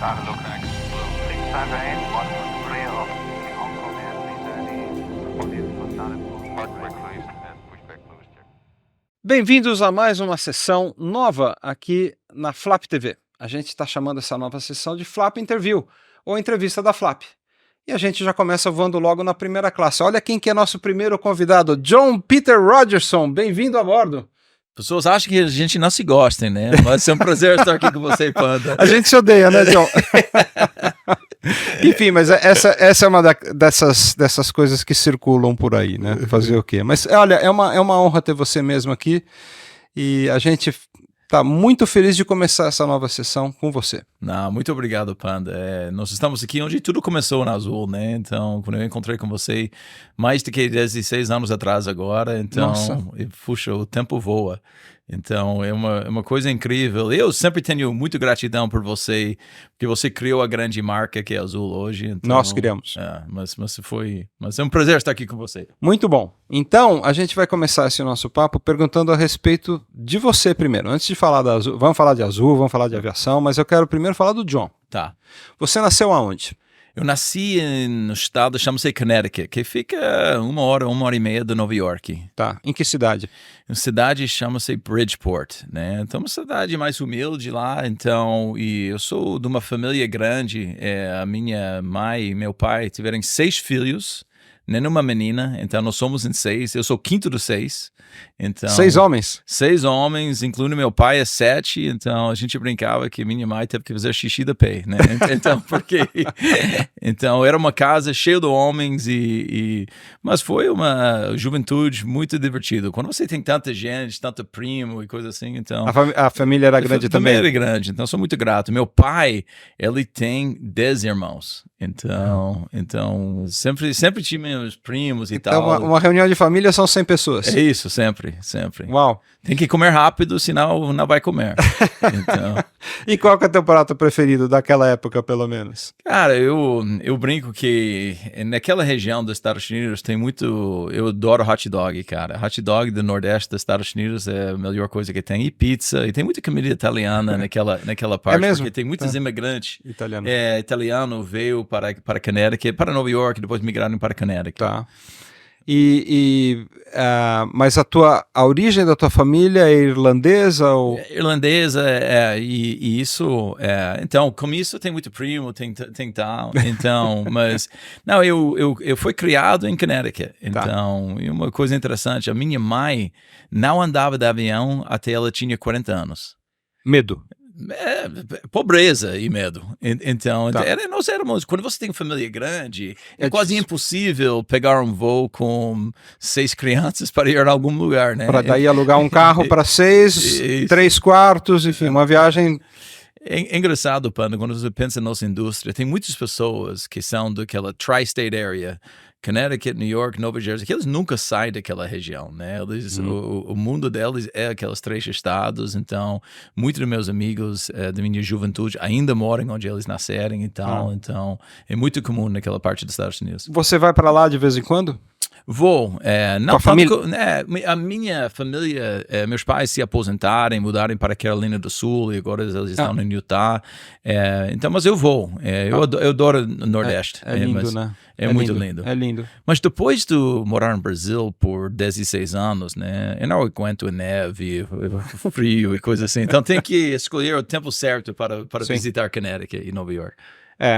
Carlo Crack Blue 678, Watford 3 off the Hong Kong Air 330, respondendo to Started Blue, pushback closed and pushback closed. Bem-vindos a mais uma sessão nova aqui na Flap TV. A gente está chamando essa nova sessão de Flap Interview, ou entrevista da Flap. E a gente já começa voando logo na primeira classe. Olha quem que é nosso primeiro convidado, John Peter Rogerson. Bem-vindo a bordo. Pessoas acham que a gente não se gosta, né? Mas é um prazer estar aqui com você, Panda. A gente se odeia, né, John? Enfim, mas essa é uma dessas coisas que circulam por aí, né? Fazer o quê? Mas olha, é uma honra ter você mesmo aqui e a gente está muito feliz de começar essa nova sessão com você. Não, muito obrigado, Panda. Nós estamos aqui onde tudo começou na Azul, né? Então, quando eu encontrei com você, mais do que 16 anos atrás agora, então, puxa, o tempo voa. Então, é uma coisa incrível. Eu sempre tenho muita gratidão por você, porque você criou a grande marca que é a Azul hoje. Então, nós criamos. Mas é um prazer estar aqui com você. Muito bom. Então, a gente vai começar esse nosso papo perguntando a respeito de você primeiro. Antes de falar da Azul, vamos falar de Azul, vamos falar de aviação, mas eu quero primeiro falar do John. Tá. Você nasceu aonde? Eu nasci no estado, chama-se Connecticut, que fica uma hora e meia de Nova York. Tá. Em que cidade? A cidade chama-se Bridgeport, né? Então, uma cidade mais humilde lá, então, e eu sou de uma família grande, a minha mãe e meu pai tiveram 6 filhos, nenhuma menina, então nós somos em 6, eu sou o quinto dos 6. Então, 6 homens? 6 homens, incluindo meu pai, é 7, então a gente brincava que minha mãe teve que fazer xixi da pé, né? Então, então era uma casa cheia de homens, mas foi uma juventude muito divertida. Quando você tem tanta gente, tanto primo e coisa assim, então... A família era grande também? A família era grande, então sou muito grato. Meu pai, ele tem 10 irmãos, então sempre tinha meus primos e tal. Então uma reunião de família são 100 pessoas? É isso, sempre. Uau! Tem que comer rápido, senão não vai comer. Então... E qual que é o teu prato preferido daquela época, pelo menos? Cara, eu brinco que naquela região dos Estados Unidos tem muito... Eu adoro hot dog, cara. Hot dog do Nordeste dos Estados Unidos é a melhor coisa que tem. E pizza. E tem muita comida italiana naquela parte. É mesmo? Porque tem muitos imigrantes. Italiano veio para Connecticut, para Nova York, depois migraram para Connecticut. Tá. Mas a origem da tua família é irlandesa? Ou... Irlandesa, e isso, então, com isso tem muito primo, tem tal, então, mas, não, eu fui criado em Connecticut, então, e uma coisa interessante, a minha mãe não andava de avião até ela tinha 40 anos. Medo? Pobreza e medo. Então, nós éramos, quando você tem família grande, é quase impossível pegar um voo com 6 crianças para ir a algum lugar, né? Para daí alugar um carro para 6, 3 quartos, enfim, uma viagem... É engraçado, Panda, quando você pensa na nossa indústria, tem muitas pessoas que são daquela tri-state area, Connecticut, New York, Nova Jersey, que eles nunca saem daquela região, né? O mundo deles é aqueles 3 estados, então muitos dos meus amigos da minha juventude ainda moram onde eles nasceram e tal, então é muito comum naquela parte dos Estados Unidos. Você vai para lá de vez em quando? Vou, não a família? A minha família, meus pais se aposentaram, mudaram para Carolina do Sul e agora eles estão em Utah, então, mas eu vou, eu adoro o Nordeste. É lindo, né? É muito lindo. É lindo. Mas depois de morar no Brasil por 16 anos, né, eu não aguento neve, frio e coisa assim, então tem que escolher o tempo certo para visitar Connecticut e Nova York.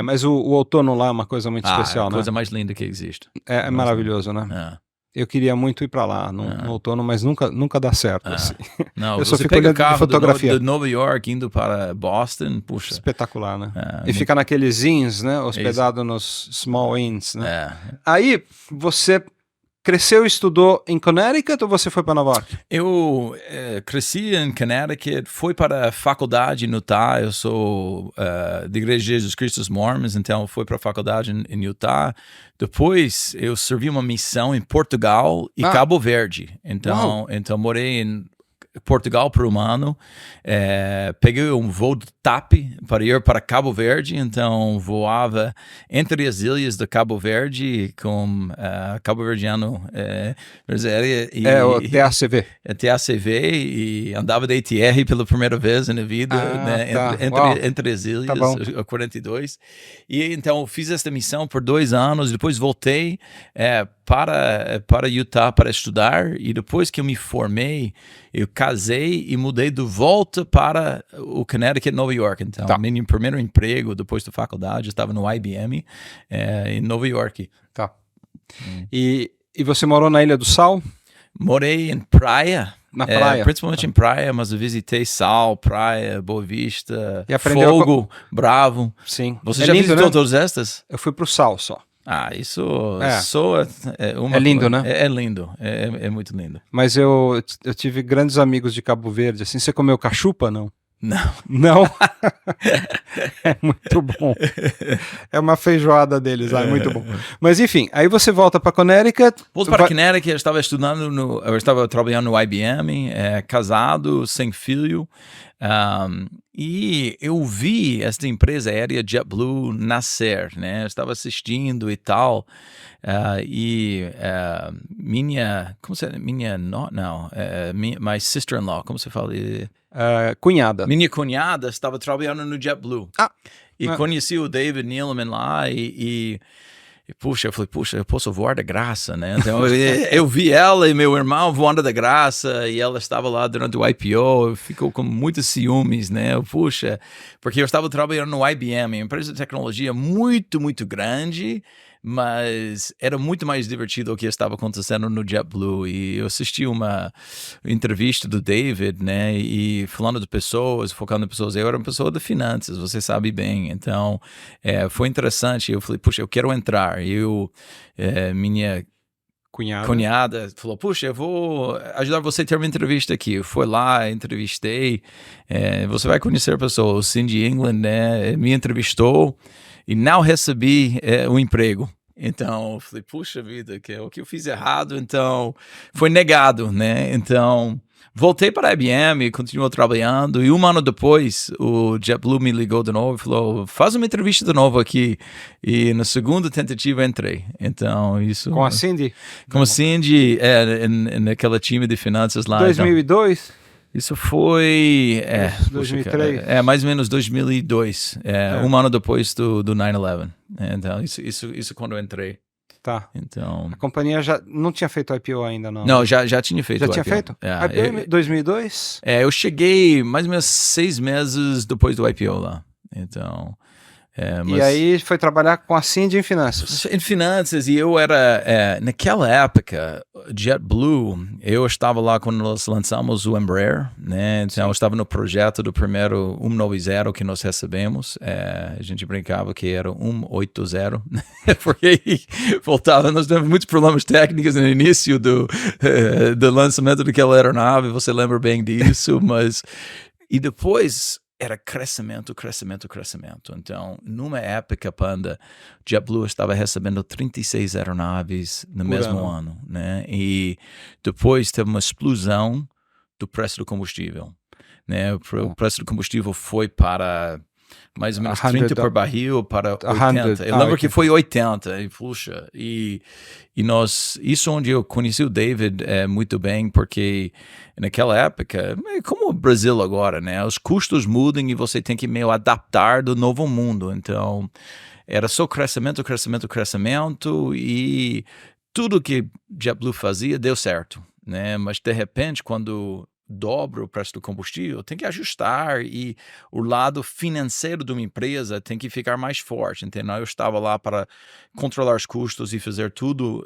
Mas o outono lá é uma coisa muito especial, é a né? coisa mais linda que existe. É maravilhoso, né? Eu queria muito ir para lá no outono, mas nunca dá certo. Assim. Não, eu só você fico pega olhando o carro fotografia. de Nova York indo para Boston, puxa. Espetacular, né? E fica naqueles inns, né? Hospedado nos small inns, né? Aí, você cresceu e estudou em Connecticut ou você foi para Nova York? Eu cresci em Connecticut, fui para a faculdade no Utah, eu sou da Igreja de Jesus Cristo dos Mormons, então fui para a faculdade em Utah. Depois eu servi uma missão em Portugal e Cabo Verde, então morei em Portugal por um ano. Peguei um voo de TAP para ir para Cabo Verde, então voava entre as ilhas de Cabo Verde com cabo-verdiano o TACV. TACV e andava de ATR pela primeira vez na vida, né, entre as ilhas, a 42. E então fiz esta missão por 2 anos, depois voltei para Utah para estudar, e depois que eu me formei, eu casei e mudei de volta para o Connecticut, Nova York. Então, meu primeiro emprego depois da faculdade, eu estava no IBM em Nova York. Tá. E você morou na Ilha do Sal? Morei em praia. Na praia? Principalmente em praia, mas eu visitei Sal, Praia, Boa Vista, e Fogo, Bravo. Sim. Você já visitou todas estas? Eu fui pro Sal só. Isso é lindo, né? É lindo, é muito lindo. Mas eu tive grandes amigos de Cabo Verde, assim. Você comeu cachupa, não? Não. Não? É muito bom. É uma feijoada deles lá, é muito bom. Mas enfim, aí você volta para Connecticut. Volto para Connecticut, eu estava eu estava trabalhando no IBM, casado, sem filho. E eu vi esta empresa aérea JetBlue nascer, né? Eu estava assistindo e tal. My sister-in-law, como você fala? Cunhada. Minha cunhada estava trabalhando no JetBlue. E conheci o David Neeleman lá e puxa, eu falei, eu posso voar de graça, né? Então eu vi ela e meu irmão voando de graça, e ela estava lá durante o IPO, ficou com muitos ciúmes, né? Puxa, porque eu estava trabalhando no IBM, uma empresa de tecnologia muito, muito grande, mas era muito mais divertido o que estava acontecendo no JetBlue. E eu assisti uma entrevista do David, né, e falando de pessoas, focando em pessoas. Eu era uma pessoa de finanças, você sabe bem. Então, foi interessante. Eu falei, puxa, eu quero entrar. E minha cunhada falou, puxa, eu vou ajudar você a ter uma entrevista aqui. Eu fui lá, entrevistei. Você vai conhecer pessoas. O Cindy England, né, me entrevistou e não recebi o emprego. Então, eu falei, puxa vida, o que eu fiz errado? Então, foi negado, né? Então, voltei para a IBM, continuou trabalhando, e 1 ano depois, o JetBlue me ligou de novo e falou, faz uma entrevista de novo aqui. E na segunda tentativa entrei. Então, isso... Com a Cindy? Com a Cindy, naquela time de finanças lá. 2002? Então, isso foi... 2003? Mais ou menos 2002. 1 ano depois do 9/11. Então, isso quando eu entrei. Tá. Então... A companhia já não tinha feito IPO ainda, não? Não, já tinha feito Já o tinha IPO. feito? IPO em 2002? Eu cheguei mais ou menos 6 meses depois do IPO lá. Então... E aí foi trabalhar com a Cindy em finanças? Em finanças, e eu era, naquela época, JetBlue, eu estava lá quando nós lançamos o Embraer, né? Então eu estava no projeto do primeiro 190 que nós recebemos, a gente brincava que era 180, porque voltava, nós tivemos muitos problemas técnicos no início do lançamento daquela aeronave, você lembra bem disso, mas... E depois... era crescimento. Então, numa época, Panda, JetBlue estava recebendo 36 aeronaves no mesmo ano, né? E depois teve uma explosão do preço do combustível, né? O preço do combustível foi para mais ou menos 30 por barril para 80. Eu lembro que foi 80, e puxa, e nós, isso onde eu conheci o David muito bem, porque naquela época, como o Brasil agora, né, os custos mudam e você tem que meio adaptar do novo mundo, então era só crescimento, e tudo que JetBlue fazia deu certo, né, mas de repente quando dobra o preço do combustível, tem que ajustar, e o lado financeiro de uma empresa tem que ficar mais forte, entendeu? Eu estava lá para controlar os custos e fazer tudo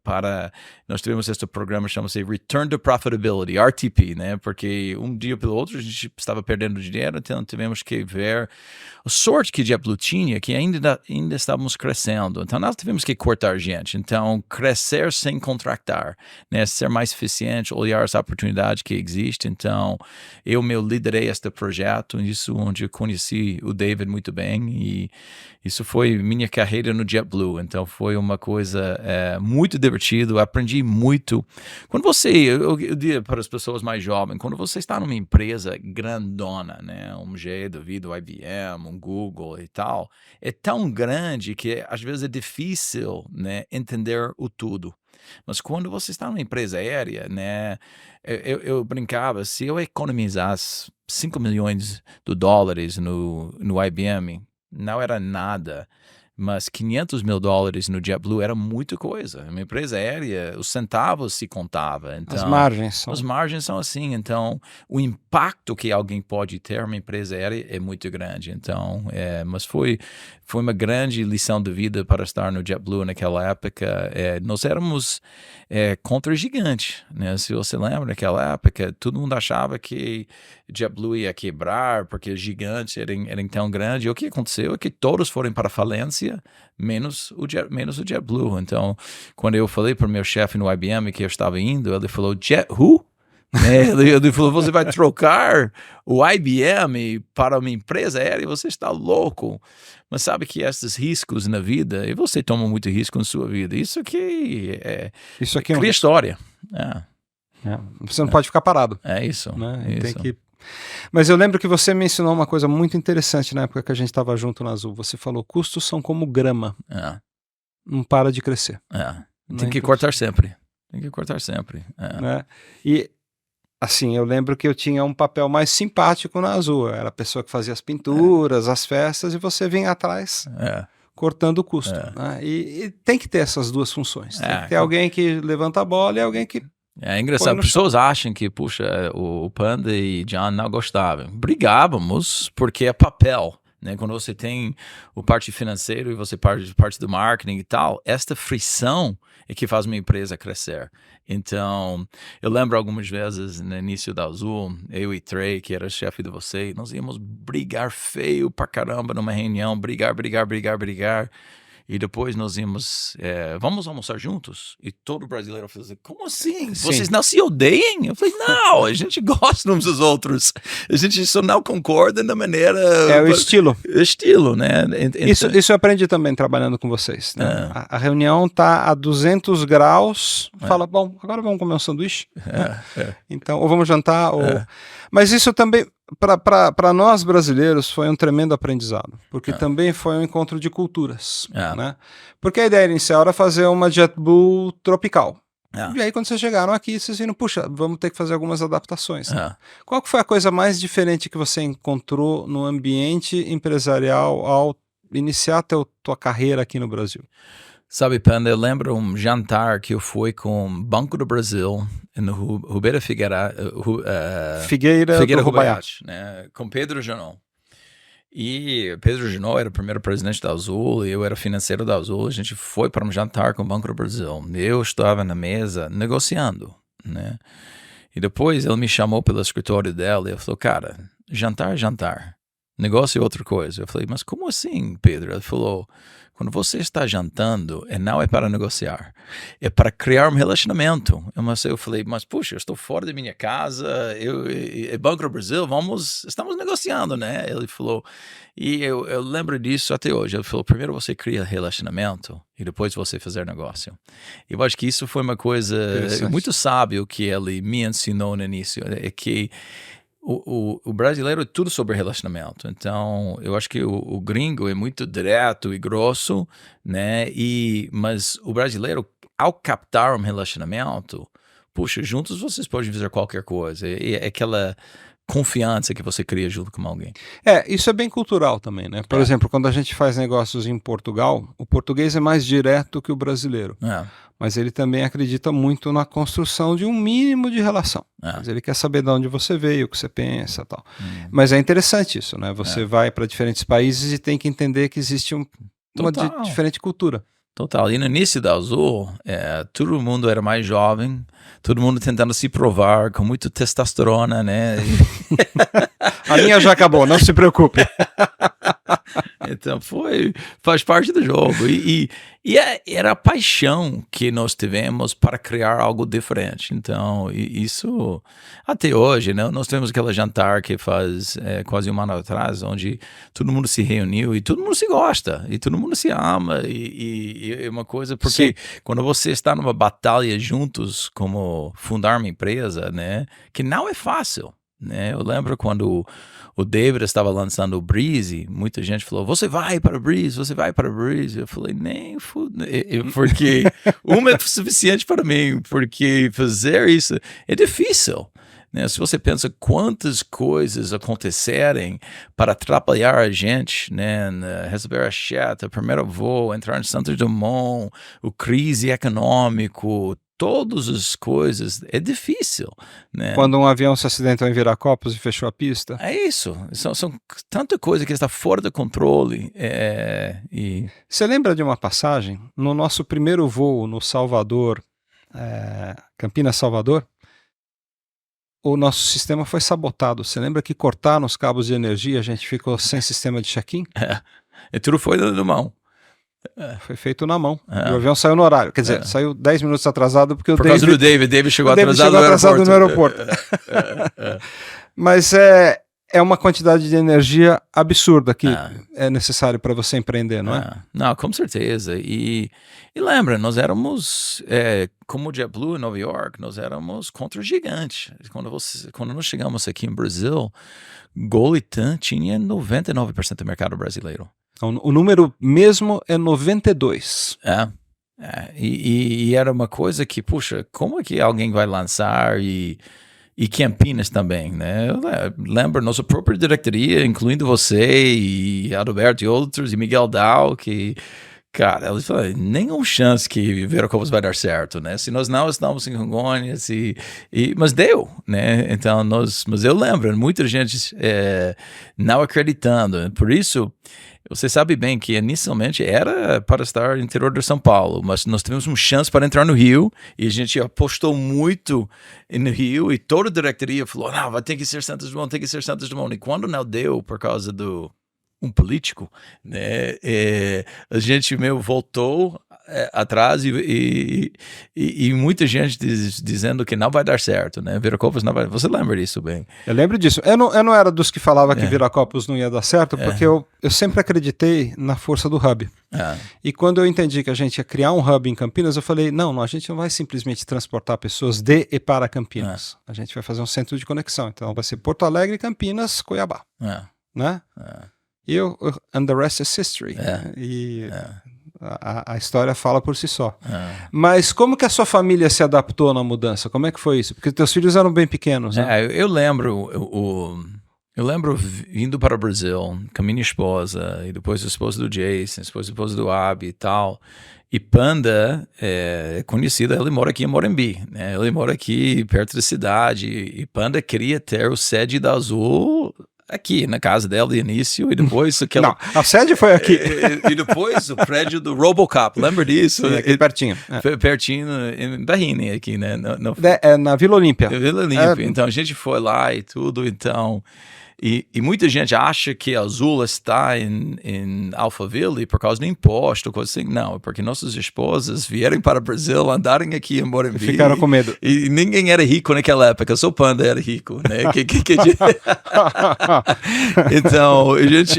para... Nós tivemos este programa, chama-se Return to Profitability, RTP, né? Porque um dia pelo outro a gente estava perdendo dinheiro, então tivemos que ver a sorte que JetBlue tinha, que ainda estávamos crescendo, então nós tivemos que cortar gente, então crescer sem contratar, né? Ser mais eficiente, olhar essa oportunidade que existe. Então, eu liderei este projeto, isso onde eu conheci o David muito bem, e isso foi minha carreira no JetBlue. Então, foi uma coisa muito divertida, aprendi muito. Quando eu digo para as pessoas mais jovens, quando você está numa empresa grandona, né, um G devido ao IBM, um Google e tal, é tão grande que às vezes é difícil, né, entender o tudo. Mas quando você está numa empresa aérea, né, eu brincava, se eu economizasse $5 milhões no IBM, não era nada, mas $500 mil no JetBlue era muita coisa. Uma empresa aérea, os centavos se contava. Então, As margens são assim. Então, o impacto que alguém pode ter numa empresa aérea é muito grande. Então, mas foi uma grande lição de vida para estar no JetBlue naquela época. Nós éramos contra gigante, né? Se você lembra, naquela época, todo mundo achava que JetBlue ia quebrar porque os gigantes eram tão grandes. E o que aconteceu é que todos foram para a falência, menos o JetBlue. Então, quando eu falei para o meu chefe no IBM que eu estava indo, ele falou, who? Ele falou, você vai trocar o IBM para uma empresa aérea? Você está louco. Mas sabe que esses riscos na vida, e você toma muito risco na sua vida, isso aqui cria história. Você não pode ficar parado. É isso. Né? Isso. Tem que... Mas eu lembro que você me ensinou uma coisa muito interessante na época que a gente estava junto na Azul. Você falou, custos são como grama. Não para de crescer. Tem que cortar sempre. Né? E assim, eu lembro que eu tinha um papel mais simpático na Azul. Eu era a pessoa que fazia as pinturas, as festas, e você vinha atrás cortando o custo. Né? E tem que ter essas duas funções. Tem que ter alguém que levanta a bola e alguém que... É engraçado, pessoas acham que, puxa, o Panda e John não gostavam. Brigávamos porque é papel, né? Quando você tem o parte financeiro e você parte do marketing e tal, esta frição é que faz uma empresa crescer. Então, eu lembro algumas vezes no início da Azul, eu e Trey, que era chefe de você, nós íamos brigar feio pra caramba numa reunião, brigar. E depois nós íamos, vamos almoçar juntos? E todo brasileiro falou assim, como assim? Vocês não se odeiam? Eu falei, não, a gente gosta uns dos outros. A gente só não concorda na maneira... É o estilo. Estilo, né? Isso eu aprendi também trabalhando com vocês. Né? A reunião tá a 200 graus, fala, bom, agora vamos comer um sanduíche? Então, ou vamos jantar, ou... Mas isso também... Para nós brasileiros foi um tremendo aprendizado, porque também foi um encontro de culturas, né? Porque a ideia inicial era fazer uma JetBlue tropical. E aí quando vocês chegaram aqui, vocês viram, puxa, vamos ter que fazer algumas adaptações. Qual que foi a coisa mais diferente que você encontrou no ambiente empresarial ao iniciar tua carreira aqui no Brasil? Sabe, Panda, eu lembro um jantar que eu fui com o Banco do Brasil no Figueira do Rubaiyat, né, com Pedro Junot. E Pedro Junot era o primeiro presidente da Azul, eu era financeiro da Azul, a gente foi para um jantar com o Banco do Brasil. Eu estava na mesa negociando, né? E depois ele me chamou pelo escritório dela e ele falou, cara, jantar é jantar, negócio é outra coisa. Eu falei, mas como assim, Pedro? Ele falou, quando você está jantando, não é para negociar, é para criar um relacionamento. Eu falei, mas puxa, eu estou fora da minha casa, Banco do Brasil, estamos negociando, né? Ele falou, e eu lembro disso até hoje. Ele falou, primeiro você cria relacionamento e depois você fazer negócio. Eu acho que isso foi uma coisa muito sábio que ele me ensinou no início, é que o brasileiro é tudo sobre relacionamento. Então, eu acho que o gringo é muito direto e grosso, né? Mas o brasileiro, ao captar um relacionamento, puxa, juntos vocês podem fazer qualquer coisa. É aquela confiança que você cria junto com alguém. Isso é bem cultural também, né? Por exemplo, quando a gente faz negócios em Portugal, o português é mais direto que o brasileiro. Mas ele também acredita muito na construção de um mínimo de relação. Mas ele quer saber de onde você veio, o que você pensa e tal. Mas é interessante isso, né? Você vai para diferentes países e tem que entender que existe uma diferente cultura. Total. E no início da Azul, todo mundo era mais jovem, todo mundo tentando se provar, com muito testosterona, né? A minha já acabou, não se preocupe. Então faz parte do jogo. Era a paixão que nós tivemos para criar algo diferente. Então, isso até hoje, né? Nós temos aquele jantar que faz quase um ano atrás, onde todo mundo se reuniu e todo mundo se gosta, e todo mundo se ama, e é uma coisa, porque quando você está numa batalha juntos, como fundar uma empresa, né? Que não é fácil. Né? Eu lembro quando o David estava lançando o Breezy, muita gente falou, você vai para o Breezy. Eu falei, nem porque uma é suficiente para mim, porque fazer isso é difícil. Né? Se você pensa quantas coisas acontecerem para atrapalhar a gente, né? Receber a chat, o primeiro voo, entrar em Santos Dumont, o crise econômico, todas as coisas, é difícil, né? Quando um avião se acidentou em Viracopos e fechou a pista. É isso, são tanta coisa que está fora do controle. Você lembra de uma passagem? No nosso primeiro voo no Salvador, Campinas-Salvador, o nosso sistema foi sabotado. Você lembra que cortaram os cabos de energia, a gente ficou sem sistema de check-in? E tudo foi na mão. Foi feito na mão. E o avião saiu no horário. Quer dizer, saiu 10 minutos atrasado porque Por causa do David chegou atrasado no aeroporto. Mas é uma quantidade de energia absurda que é necessário para você empreender, não é? Não, com certeza. E lembra, nós éramos, como o JetBlue em Nova York, nós éramos contra o gigante. Quando nós chegamos aqui em Brasil, Gol e TAM tinha 99% do mercado brasileiro. O número mesmo é 92. E era uma coisa que, puxa, como é que alguém vai lançar e Campinas também, né? Eu lembro nossa própria diretoria, incluindo você e Adalberto e outros, e Miguel Dal, que, cara, eles falaram, nenhuma chance que Viracopos vai dar certo, né? Se nós não estamos em Congonhas, mas deu, né? Então, mas eu lembro, muita gente não acreditando, por isso... Você sabe bem que inicialmente era para estar no interior de São Paulo, mas nós tivemos uma chance para entrar no Rio e a gente apostou muito no Rio e toda a diretoria falou, não, vai ter que ser Santos Dumont, tem que ser Santos Dumont. E quando não deu por causa do político, né, a gente meio voltou atrás e muita gente dizendo que não vai dar certo, né? Viracopos não vai. Você lembra disso bem? Eu lembro disso. Eu não era dos que falava que Viracopos não ia dar certo, porque eu sempre acreditei na força do hub. E quando eu entendi que a gente ia criar um hub em Campinas, eu falei, não, a gente não vai simplesmente transportar pessoas de e para Campinas. A gente vai fazer um centro de conexão. Então vai ser Porto Alegre, Campinas, Cuiabá. Né? And the rest is history. A história fala por si só. Mas como que a sua família se adaptou na mudança? Como é que foi isso? Porque teus filhos eram bem pequenos, né? Eu lembro indo para o Brasil com a minha esposa, e depois a esposa do Jason, depois a esposa do Abi e tal. E Panda é conhecida, ele mora aqui em Morumbi, né? Ele mora aqui perto da cidade, e Panda queria ter o sede da Azul aqui na casa dela de início, e depois Não, a sede foi aqui. E depois o prédio do Robocop, lembra disso? Aqui pertinho. Pertinho em Bahia, aqui, né? Na Vila Olímpia. Vila Olímpia. Então a gente foi lá e tudo, então... E muita gente acha que a Azul está em Alphaville por causa do imposto, coisa assim. Não, porque nossas esposas vieram para o Brasil, andarem aqui em Morumbi. Ficaram com medo. E ninguém era rico naquela época, só o Panda era rico, né?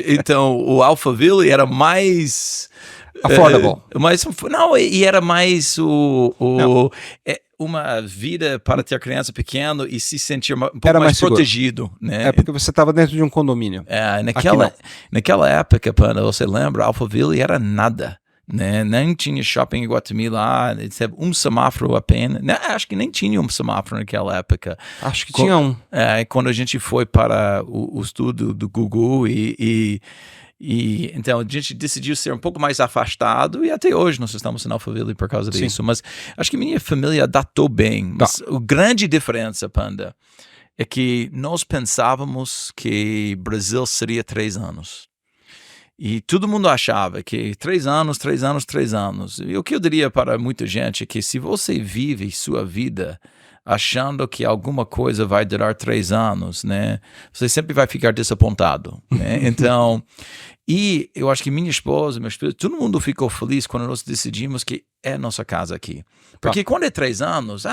Então, o Alphaville era mais... affordable. E era mais uma vida para ter criança pequena e se sentir um pouco mais protegido, né? Porque você estava dentro de um condomínio. Naquela época, Panda, você lembra, Alphaville era nada, né? Nem tinha shopping em Guatemi lá, um semáforo apenas. Acho que nem tinha um semáforo naquela época. Acho que tinha um. Quando a gente foi para o estudo do Google e então a gente decidiu ser um pouco mais afastado, e até hoje nós estamos em Alphaville por causa disso. Mas acho que minha família adaptou bem. Mas a grande diferença, Panda, é que nós pensávamos que Brasil seria 3 anos. E todo mundo achava que 3 anos. E o que eu diria para muita gente é que se você vive sua vida achando que alguma coisa vai durar 3 anos, né? Você sempre vai ficar desapontado, né? Então, e eu acho que minha esposa, meu filho, todo mundo ficou feliz quando nós decidimos que é nossa casa aqui. Porque quando é 3 anos,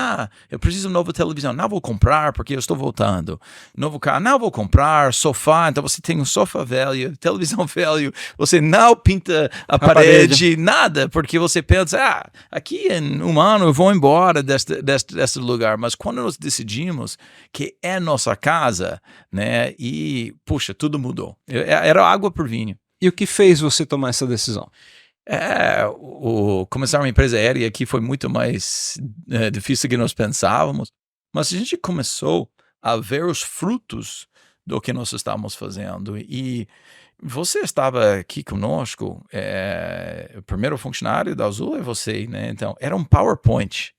eu preciso de uma nova televisão, não vou comprar porque eu estou voltando. Novo carro, não vou comprar, sofá, então você tem um sofá velho, televisão velho, você não pinta a parede, nada, porque você pensa, aqui em 1 ano eu vou embora deste lugar. Mas quando nós decidimos que é nossa casa, né, e, puxa, tudo mudou. Era água por vinho. E o que fez você tomar essa decisão? Começar uma empresa aérea aqui foi muito mais difícil do que nós pensávamos, mas a gente começou a ver os frutos do que nós estávamos fazendo. E você estava aqui conosco, o primeiro funcionário da Azul é você, né? Então, era um PowerPoint.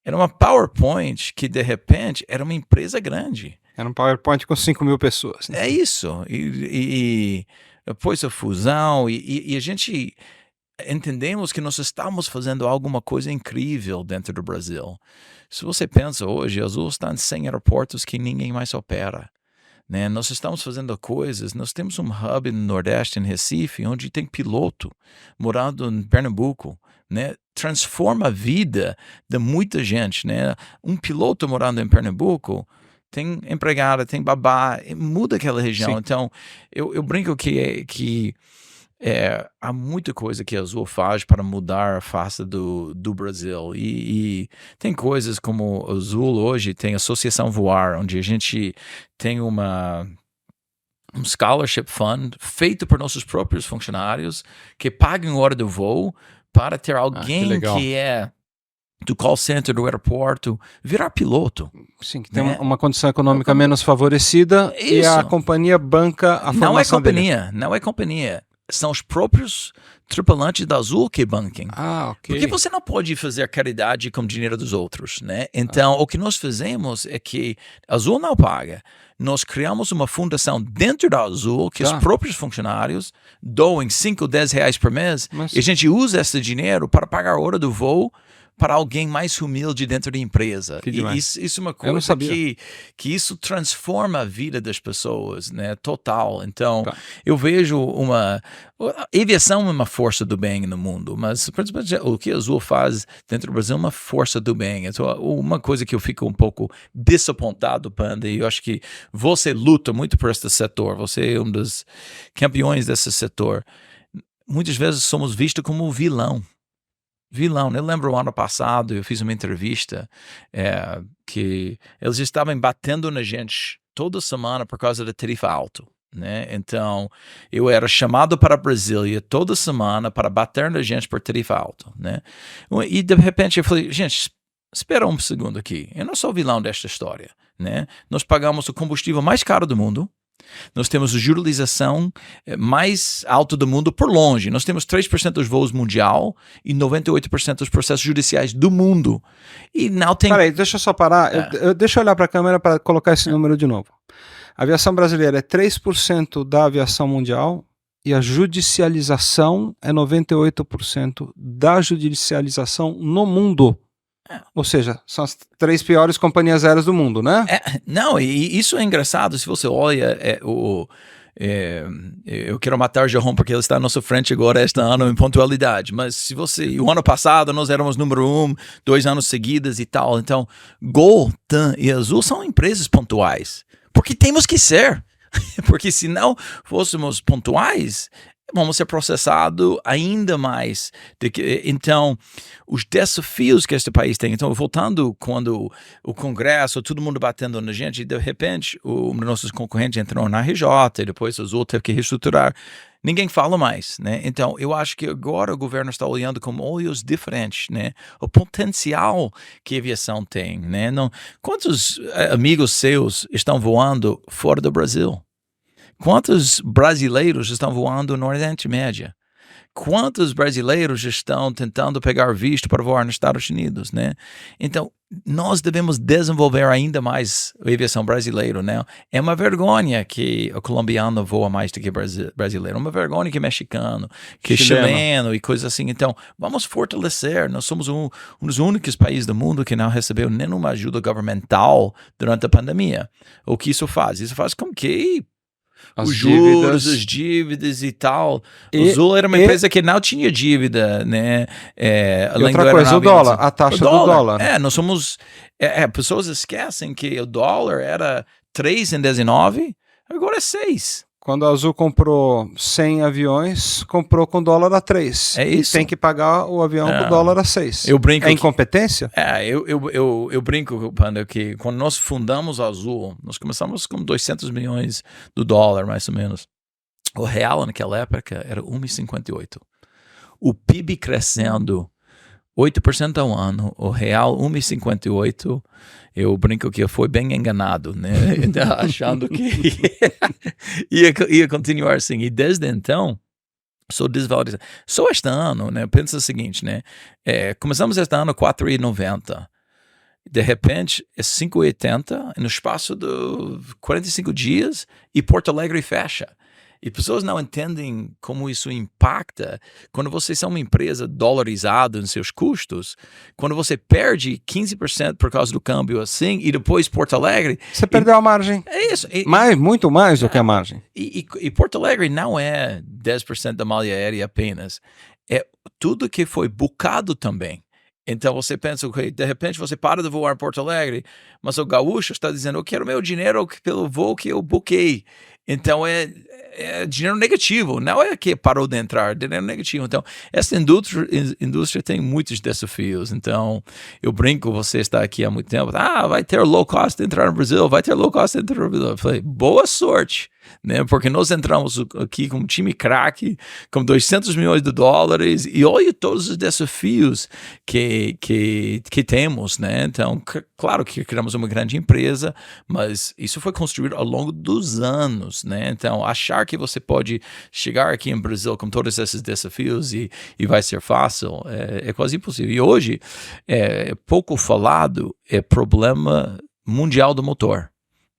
Era uma PowerPoint que, de repente, era uma empresa grande. Era um PowerPoint com 5.000 pessoas. Né? É isso. E depois a fusão, e a gente entendemos que nós estamos fazendo alguma coisa incrível dentro do Brasil. Se você pensa hoje, a Azul está em 100 aeroportos que ninguém mais opera. Né? Nós estamos fazendo coisas, nós temos um hub no Nordeste, em Recife, onde tem piloto morando em Pernambuco. Né? Transforma a vida de muita gente. Né? Um piloto morando em Pernambuco tem empregada, tem babá, muda aquela região. Sim. Então, eu brinco que há muita coisa que a Azul faz para mudar a face do Brasil. E tem coisas como a Azul hoje tem a Associação Voar, onde a gente tem um scholarship fund feito por nossos próprios funcionários que pagam hora do voo para ter alguém que é do call center do aeroporto, virar piloto. Sim, que tem uma condição econômica menos favorecida. Isso. E a companhia banca a formação dele. Não é companhia. São os próprios tripulantes da Azul que banquem. Ok. Porque você não pode fazer caridade com o dinheiro dos outros, né? Então, o que nós fazemos é que a Azul não paga. Nós criamos uma fundação dentro da Azul que os próprios funcionários doem 5, 10 reais por mês e a gente usa esse dinheiro para pagar a hora do voo para alguém mais humilde dentro da empresa. Isso é uma coisa que isso transforma a vida das pessoas, né? Total. Então, eu vejo a aviação é uma força do bem no mundo, mas principalmente o que a Azul faz dentro do Brasil é uma força do bem. Então, uma coisa que eu fico um pouco desapontado, Panda, e eu acho que você luta muito por este setor, você é um dos campeões desse setor. Muitas vezes somos vistos como vilão. Eu lembro o ano passado, eu fiz uma entrevista que eles estavam batendo na gente toda semana por causa da tarifa alta, né? Então, eu era chamado para Brasília toda semana para bater na gente por tarifa alta, né? E de repente eu falei, gente, espera um segundo aqui, eu não sou vilão desta história, né? Nós pagamos o combustível mais caro do mundo. Nós temos a judicialização mais alta do mundo por longe. Nós temos 3% dos voos mundial e 98% dos processos judiciais do mundo. E não tem... Peraí, deixa eu só parar. Deixa eu olhar para a câmera para colocar esse número de novo. A aviação brasileira é 3% da aviação mundial e a judicialização é 98% da judicialização no mundo. Ou seja, são as 3 piores companhias aéreas do mundo, né? Não, e isso é engraçado. Se você olha, eu quero matar o Jerome porque ele está à nossa frente agora este ano em pontualidade. Mas se você... O ano passado nós éramos número 1, 2 anos seguidos e tal. Então, Gol, TAM e Azul são empresas pontuais. Porque temos que ser. Porque se não fôssemos pontuais... vamos ser processados ainda mais. Então, os desafios que este país tem. Então, voltando quando o Congresso, todo mundo batendo na gente, e de repente, um dos nossos concorrentes entrou na RJ, e depois os outros teve que reestruturar. Ninguém fala mais, né? Então, eu acho que agora o governo está olhando com olhos diferentes, né? O potencial que a aviação tem, né? Quantos amigos seus estão voando fora do Brasil? Quantos brasileiros estão voando no Oriente Médio? quantos brasileiros estão tentando pegar visto para voar nos Estados Unidos, né? Então, nós devemos desenvolver ainda mais a aviação brasileira, né? É uma vergonha que o colombiano voa mais do que o brasileiro. É uma vergonha que o mexicano, que o chileno e coisas assim. Então, vamos fortalecer. Nós somos um dos únicos países do mundo que não recebeu nenhuma ajuda governamental durante a pandemia. O que isso faz? Isso faz com que os juros, as dívidas e tal. O Azul era uma empresa que não tinha dívida, né? E outra coisa, o dólar, a taxa do dólar. Nós somos... pessoas esquecem que o dólar era 3,19, agora é 6. Quando a Azul comprou 100 aviões, comprou com dólar a 3. É isso. E tem que pagar o avião com dólar a 6. Eu brinco é incompetência? Eu brinco, Panda, que quando nós fundamos a Azul, nós começamos com 200 milhões do dólar, mais ou menos. O real naquela época era 1,58. O PIB crescendo 8% ao ano, o real 1,58. Eu brinco que eu fui bem enganado, né? Achando que ia continuar assim. E desde então, sou desvalorizado. Só este ano, né? Pensa o seguinte, né? Começamos este ano 4,90. De repente, é 5,80 no espaço de 45 dias e Porto Alegre fecha. E pessoas não entendem como isso impacta quando vocês são uma empresa dolarizada nos seus custos, quando você perde 15% por causa do câmbio assim, e depois Porto Alegre... Você perdeu a margem. É isso. Muito mais do que a margem. E Porto Alegre não é 10% da malha aérea apenas. É tudo que foi bucado também. Então você pensa, de repente você para de voar em Porto Alegre, mas o gaúcho está dizendo, eu quero meu dinheiro pelo voo que eu buquei. Então é dinheiro negativo, não é que parou de entrar, dinheiro negativo. Então, essa indústria tem muitos desafios. Então, eu brinco, você está aqui há muito tempo, vai ter low cost entrar no Brasil, vai ter low cost entrar no Brasil. Eu falei, boa sorte, né? Porque nós entramos aqui com um time craque, com 200 milhões de dólares, e olha todos os desafios que temos, né? Então, claro que criamos uma grande empresa, mas isso foi construído ao longo dos anos, né? Então, achar que você pode chegar aqui em Brasil com todos esses desafios e vai ser fácil é quase impossível. E hoje, pouco falado, é problema mundial do motor.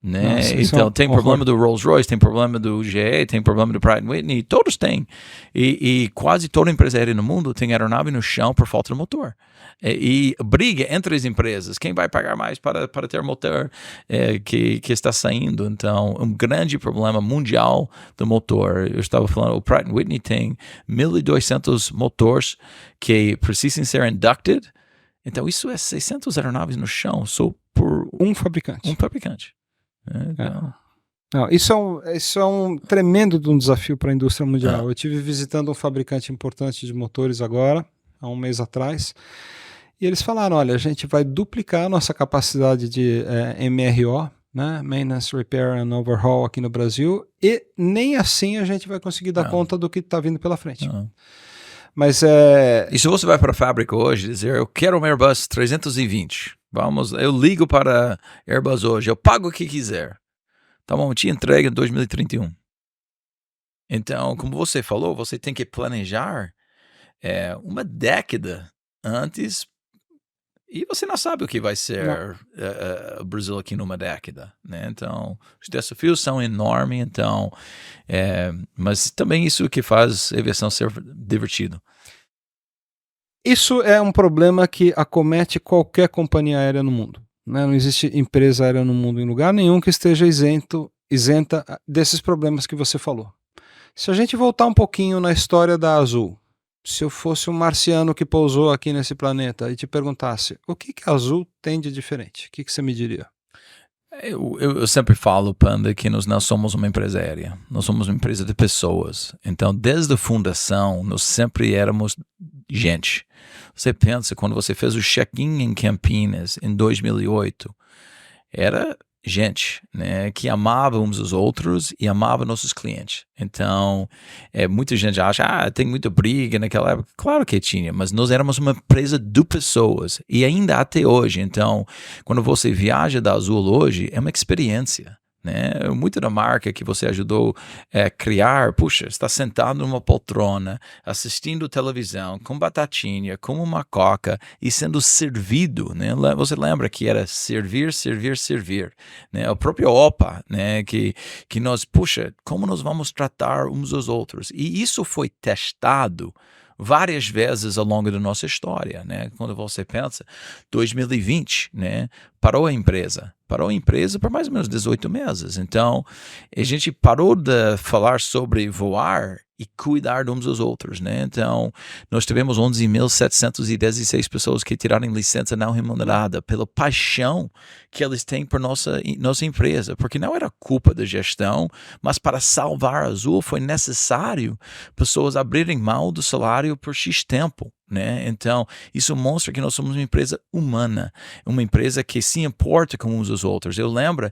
Né? Nossa, então tem problema do Rolls-Royce, tem problema do GE, tem problema do Pratt & Whitney, todos têm. E quase toda empresa aérea no mundo tem aeronave no chão por falta de motor. E briga entre as empresas, quem vai pagar mais para ter motor que está saindo. Então, um grande problema mundial do motor. Eu estava falando, o Pratt & Whitney tem 1.200 motores que precisam ser inducted. Então, isso é 600 aeronaves no chão, só por um fabricante. Um fabricante. Então. Não, isso é um tremendo desafio para a indústria mundial. Eu estive visitando um fabricante importante de motores agora, há um mês atrás, e eles falaram, olha, a gente vai duplicar a nossa capacidade de MRO, né, Maintenance, Repair and Overhaul aqui no Brasil, e nem assim a gente vai conseguir dar conta do que está vindo pela frente. Mas E se você vai para a fábrica hoje e dizer, eu quero um Airbus 320, eu ligo para Airbus hoje, eu pago o que quiser. Tá bom, te entrega em 2031. Então, como você falou, você tem que planejar uma década antes e você não sabe o que vai ser o Brasil aqui numa década, né? Então, os desafios são enormes, então, mas também isso que faz a aviação ser divertido. Isso é um problema que acomete qualquer companhia aérea no mundo. Né? Não existe empresa aérea no mundo em lugar nenhum que esteja isenta desses problemas que você falou. Se a gente voltar um pouquinho na história da Azul, se eu fosse um marciano que pousou aqui nesse planeta e te perguntasse o que a Azul tem de diferente, o que você me diria? Eu sempre falo, Panda, que nós não somos uma empresa aérea, nós somos uma empresa de pessoas. Então, desde a fundação, nós sempre éramos gente. Você pensa, quando você fez o check-in em Campinas em 2008, era gente, né, que amava uns aos outros e amava nossos clientes. Então, muita gente acha, tem muita briga naquela época. Claro que tinha, mas nós éramos uma empresa de pessoas e ainda até hoje. Então, quando você viaja da Azul hoje, é uma experiência. né? Muito da marca que você ajudou a criar, puxa, está sentado numa poltrona, assistindo televisão, com batatinha, com uma coca e sendo servido, né? Você lembra que era servir, servir, servir, né? O próprio OPA, né? Que nós, puxa, como nós vamos tratar uns aos outros? E isso foi testado várias vezes ao longo da nossa história, né? Quando você pensa, 2020, né? Parou a empresa por mais ou menos 18 meses. Então, a gente parou de falar sobre voar e cuidar de uns aos outros, né? Então, nós tivemos 11.716 pessoas que tiraram licença não remunerada pela paixão que eles têm por nossa empresa, porque não era culpa da gestão, mas para salvar a Azul foi necessário pessoas abrirem mão do salário por X tempo, né? Então, isso mostra que nós somos uma empresa humana, uma empresa que se importa com uns aos outros. Eu lembro,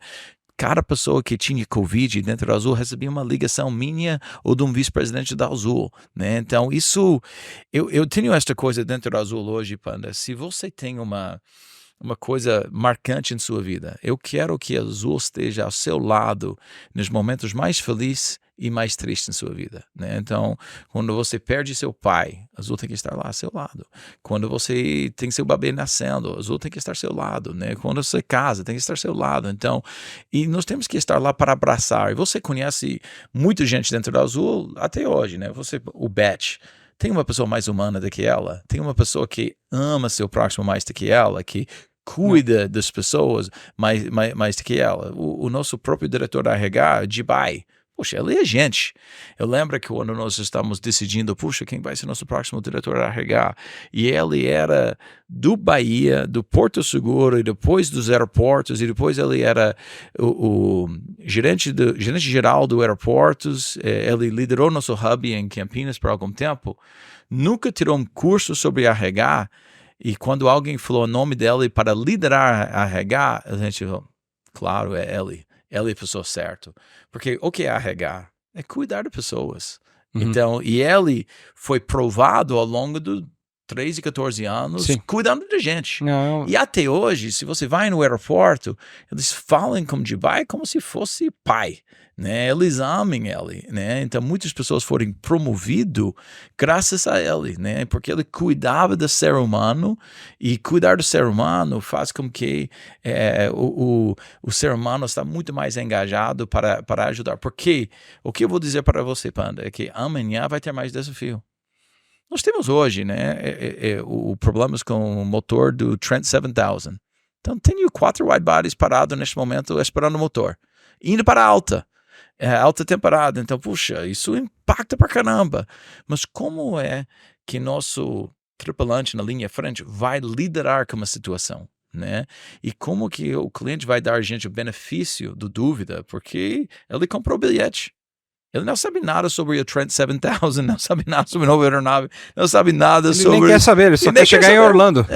cada pessoa que tinha Covid dentro da Azul recebia uma ligação minha ou de um vice-presidente da Azul, né? Então, isso, eu tenho esta coisa dentro da Azul hoje, Panda. Se você tem uma coisa marcante em sua vida, eu quero que a Azul esteja ao seu lado nos momentos mais felizes e mais tristes em sua vida, né? Então, quando você perde seu pai, a Azul tem que estar lá ao seu lado. Quando você tem seu bebê nascendo, a Azul tem que estar ao seu lado, né? Quando você casa, tem que estar ao seu lado. Então, e nós temos que estar lá para abraçar. E você conhece muita gente dentro da Azul até hoje, né? O Beth, tem uma pessoa mais humana do que ela? Tem uma pessoa que ama seu próximo mais do que ela, que cuida das pessoas mais do que ela? O nosso próprio diretor da RH, Jibai, puxa, ele é gente. Eu lembro que quando nós estávamos decidindo, puxa, quem vai ser nosso próximo diretor da RH? E ele era do Bahia, do Porto Seguro, e depois dos aeroportos, e depois ele era o gerente geral do aeroportos. Ele liderou nosso hub em Campinas por algum tempo. Nunca tirou um curso sobre RH, e quando alguém falou o nome dele para liderar a RH, a gente falou, claro, é ele. Ele é a pessoa certa. Porque o que é RH? É cuidar de pessoas. Então, e ele foi provado ao longo de 13 e 14 anos cuidando de gente. Não. E até hoje, se você vai no aeroporto, eles falam com o Jibai como se fosse pai, né? Eles amam ele, né? Então, muitas pessoas foram promovidas graças a ele, né? Porque ele cuidava do ser humano, e cuidar do ser humano faz com que o ser humano está muito mais engajado para ajudar. Porque o que eu vou dizer para você, Panda, é que amanhã vai ter mais desafio. Nós temos hoje, né, o problemas com o motor do Trent 7000. Então, tenho 4 wide bodies parados neste momento esperando o motor, indo para alta temporada. Então, puxa, isso impacta pra caramba. Mas como é que nosso tripulante na linha frente vai liderar com uma situação, né? E como que o cliente vai dar a gente o benefício do dúvida, porque ele comprou o bilhete. Ele não sabe nada sobre o Trent 7000, não sabe nada sobre o novo aeronave, não sabe nada sobre... Ele nem quer saber, ele só quer chegar em Orlando.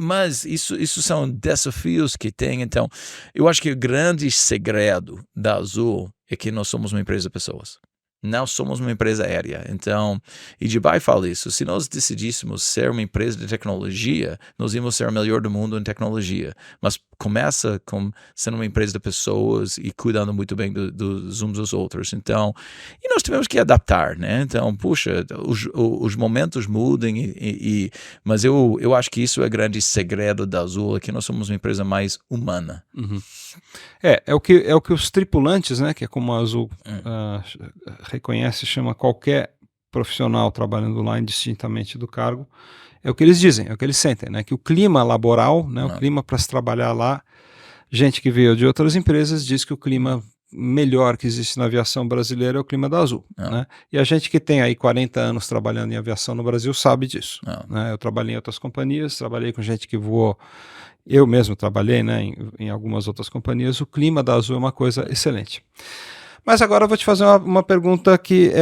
Mas isso são desafios que tem. Então, eu acho que o grande segredo da Azul é que nós somos uma empresa de pessoas. Não somos uma empresa aérea. Então, e Jibai fala isso, se nós decidíssemos ser uma empresa de tecnologia, nós íamos ser o melhor do mundo em tecnologia. Mas começa com sendo uma empresa de pessoas e cuidando muito bem dos uns dos outros. Então, e nós tivemos que adaptar, né? Então, puxa, os momentos mudam, mas eu acho que isso é o grande segredo da Azul, é que nós somos uma empresa mais humana. É o que os tripulantes, né, que é como a Azul reconhece, chama qualquer profissional trabalhando lá indistintamente do cargo, é o que eles dizem, é o que eles sentem, né, que o clima laboral, né, o clima para se trabalhar lá, gente que veio de outras empresas diz que o clima melhor que existe na aviação brasileira é o clima da Azul, né? E a gente que tem aí 40 anos trabalhando em aviação no Brasil sabe disso, né? Eu trabalhei em outras companhias, trabalhei com gente que voou, eu mesmo trabalhei, né, em algumas outras companhias. O clima da Azul é uma coisa excelente. Mas agora eu vou te fazer uma pergunta que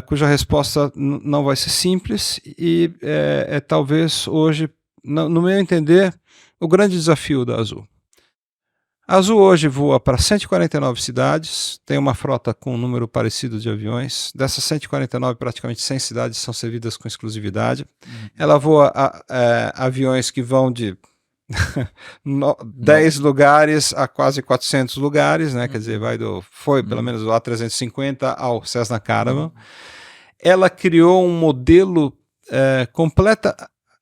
cuja resposta não vai ser simples e é talvez hoje, no meu entender, o grande desafio da Azul. A Azul hoje voa para 149 cidades, tem uma frota com um número parecido de aviões. Dessas 149, praticamente 100 cidades são servidas com exclusividade. Ela voa aviões que vão de 10 lugares a quase 400 lugares, né? Quer dizer, foi pelo menos do A350 ao Cessna Caravan. Ela criou um modelo completa.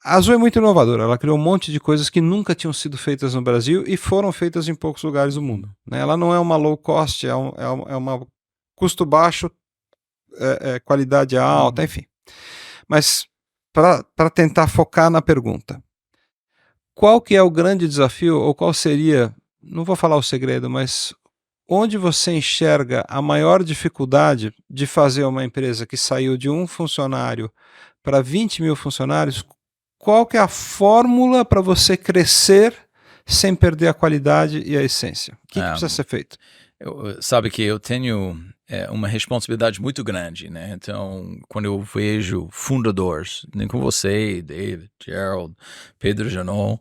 A Azul é muito inovadora, ela criou um monte de coisas que nunca tinham sido feitas no Brasil e foram feitas em poucos lugares do mundo, né? Ela não é uma low cost, é uma custo baixo, qualidade alta, enfim. Mas para tentar focar na pergunta, qual que é o grande desafio, ou qual seria, não vou falar o segredo, mas onde você enxerga a maior dificuldade de fazer uma empresa que saiu de um funcionário para 20 mil funcionários? Qual que é a fórmula para você crescer sem perder a qualidade e a essência? O que precisa ser feito? Sabe que eu tenho uma responsabilidade muito grande, né? Então, quando eu vejo fundadores, nem com você, David, Gerald, Pedro Janot,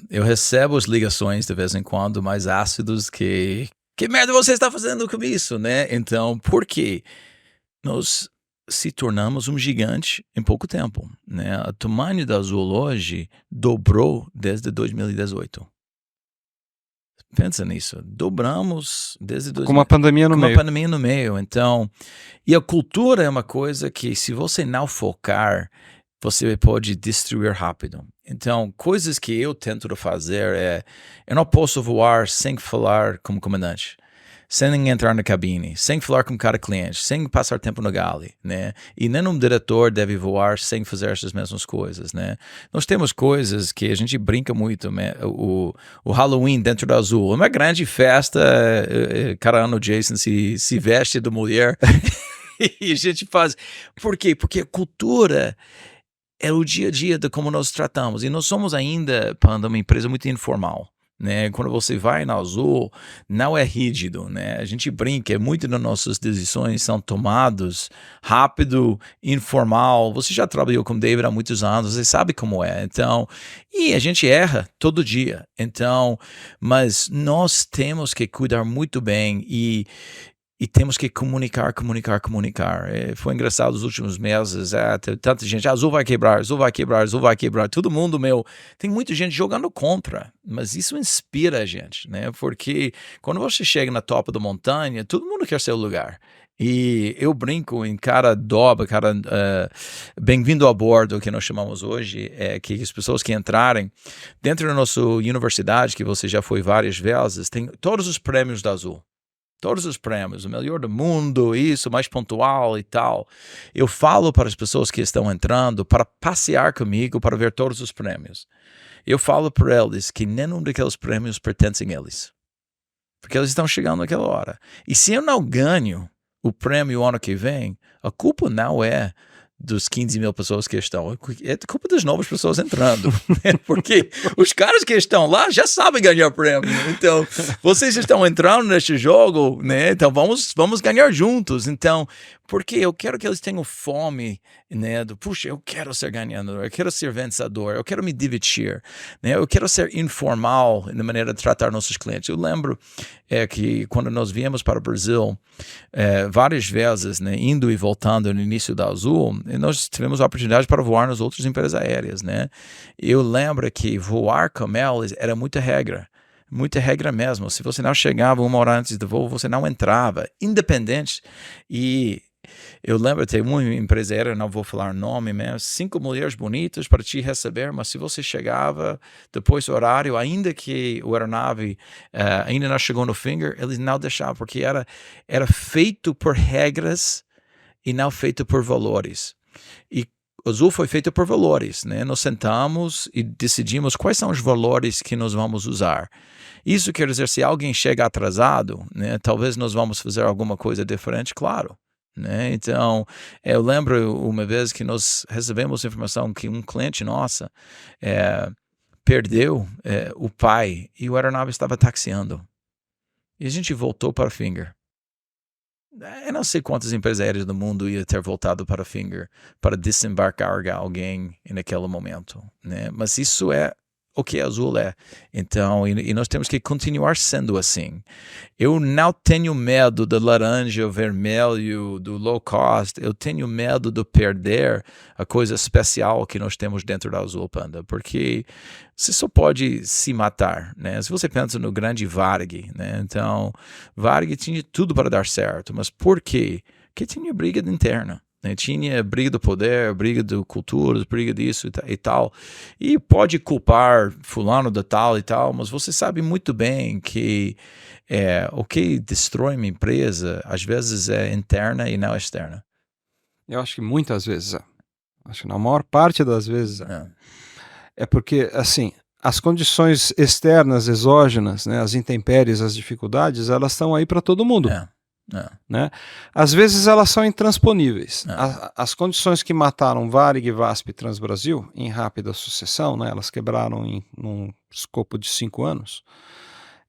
eu recebo as ligações de vez em quando mais ácidos que merda você está fazendo com isso, né? Então, por quê? Nós se tornamos um gigante em pouco tempo, né? O tamanho da Azul hoje dobrou desde 2018. Pensa nisso. Dobramos desde 2018. Com uma pandemia no meio. Com uma pandemia no meio. Então, e a cultura é uma coisa que, se você não focar, você pode destruir rápido. Então, coisas que eu tento fazer eu não posso voar sem falar com o comandante, sem entrar na cabine, sem falar com cada cliente, sem passar tempo no galley, né? E nenhum diretor deve voar sem fazer essas mesmas coisas, né? Nós temos coisas que a gente brinca muito, né? O Halloween dentro da Azul é uma grande festa, cada ano o Jason se veste de mulher e a gente faz... Por quê? Porque a cultura é o dia a dia de como nós tratamos, e nós somos ainda, Panda, uma empresa muito informal. Né? Quando você vai na Azul, não é rígido, né? A gente brinca, muito das nossas decisões são tomadas rápido, informal. Você já trabalhou com o David há muitos anos, você sabe como é. Então, e a gente erra todo dia. Então, mas nós temos que cuidar muito bem e temos que comunicar. Foi engraçado os últimos meses, tanta gente, Azul vai quebrar. Todo mundo, tem muita gente jogando contra, mas isso inspira a gente, né? Porque quando você chega na topa da montanha, todo mundo quer seu lugar. E eu brinco em cada dobra, bem-vindo a bordo, que nós chamamos hoje, que as pessoas que entrarem dentro da nossa universidade, que você já foi várias vezes, tem todos os prêmios da Azul. Todos os prêmios, o melhor do mundo, isso, mais pontual e tal. Eu falo para as pessoas que estão entrando para passear comigo, para ver todos os prêmios. Eu falo para eles que nenhum daqueles prêmios pertencem a eles. Porque eles estão chegando naquela hora. E se eu não ganho o prêmio ano que vem, a culpa não é dos 15 mil pessoas que estão, é culpa das novas pessoas entrando, né? Porque os caras que estão lá já sabem ganhar prêmio, então vocês estão entrando neste jogo, né? Então vamos ganhar juntos. Então, porque eu quero que eles tenham fome, né? Puxa, eu quero ser ganhador, eu quero ser vencedor, eu quero me divertir, né? Eu quero ser informal na maneira de tratar nossos clientes. Eu lembro que quando nós viemos para o Brasil, várias vezes, né, indo e voltando no início da Azul, nós tivemos a oportunidade para voar nas outras empresas aéreas, né? Eu lembro que voar com eles era muita regra mesmo. Se você não chegava uma hora antes do voo, você não entrava, independente. E eu lembro, tem uma empresa aérea, não vou falar nome, mas 5 mulheres bonitas para te receber, mas se você chegava depois do horário, ainda que o aeronave ainda não chegou no finger, eles não deixavam, porque era feito por regras e não feito por valores. E o Azul foi feito por valores, né? Nós sentamos e decidimos quais são os valores que nós vamos usar. Isso quer dizer, se alguém chega atrasado, né, talvez nós vamos fazer alguma coisa diferente, claro. Né? Então, eu lembro uma vez que nós recebemos informação que um cliente nossa perdeu o pai e o aeronave estava taxiando. E a gente voltou para Finger. Eu não sei quantas empresas aéreas do mundo iam ter voltado para Finger para desembarcar alguém naquele momento, né? Mas isso é o que Azul é. Então, e nós temos que continuar sendo assim. Eu não tenho medo do laranja, vermelho, do low cost. Eu tenho medo de perder a coisa especial que nós temos dentro da Azul Panda, porque você só pode se matar, né? Se você pensa no grande Varig, né? Então, Varig tinha tudo para dar certo, mas por quê? Porque tinha briga interna. Né? Tinha briga do poder, briga de culturas, briga disso e tal. E pode culpar fulano de tal e tal, mas você sabe muito bem que o que destrói uma empresa, às vezes é interna e não externa. Eu acho que muitas vezes é. Acho que na maior parte das vezes é. É porque, assim, as condições externas, exógenas, né, as intempéries, as dificuldades, elas estão aí para todo mundo. Né? Às vezes elas são intransponíveis. As condições que mataram Varig, VASP e Transbrasil em rápida sucessão, né, elas quebraram num escopo de 5 anos,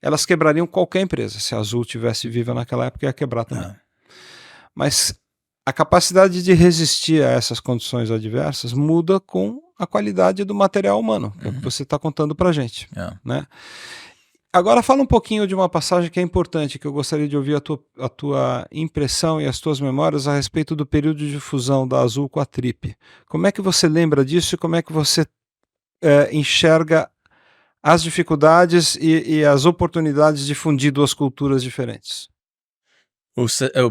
elas quebrariam qualquer empresa. Se a Azul tivesse viva naquela época, ia quebrar também. Mas a capacidade de resistir a essas condições adversas muda com a qualidade do material humano, que é o que você está contando para a gente. Né? Agora fala um pouquinho de uma passagem que é importante, que eu gostaria de ouvir a tua impressão e as tuas memórias a respeito do período de fusão da Azul com a Trip. Como é que você lembra disso e como é que você enxerga as dificuldades e as oportunidades de fundir duas culturas diferentes?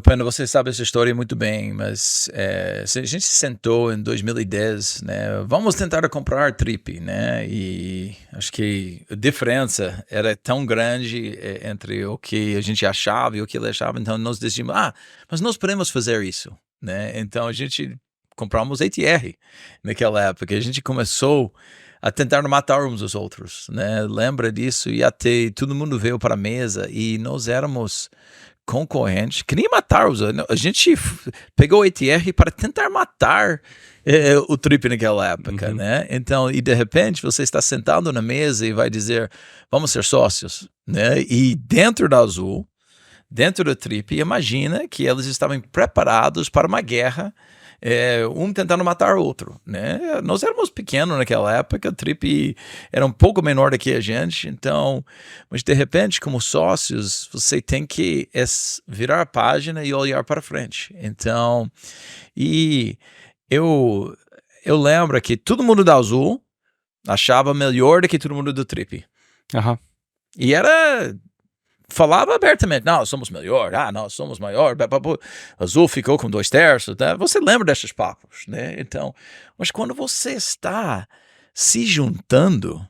Pena, você sabe essa história muito bem, mas a gente se sentou em 2010, né? Vamos tentar comprar a Trip, né? E acho que a diferença era tão grande entre o que a gente achava e o que ele achava, então nós decidimos, mas nós podemos fazer isso, né? Então a gente compramos ATR naquela época, a gente começou a tentar matar uns aos outros, né? Lembra disso? E até todo mundo veio para a mesa e nós éramos concorrentes, queria matar a gente pegou o ATR para tentar matar o Trip naquela época, né? Então, e de repente você está sentado na mesa e vai dizer, vamos ser sócios, né? E dentro da Azul, dentro do Trip, imagina que eles estavam preparados para uma guerra, um tentando matar o outro, né? Nós éramos pequenos naquela época, o Trip era um pouco menor do que a gente, então, mas de repente, como sócios, você tem que virar a página e olhar para frente. Então, e eu lembro que todo mundo da Azul achava melhor do que todo mundo do Trip. E falava abertamente, não, somos melhor, nós somos maior, Azul ficou com 2/3, né? Você lembra desses papos, né? Então, mas quando você está se juntando,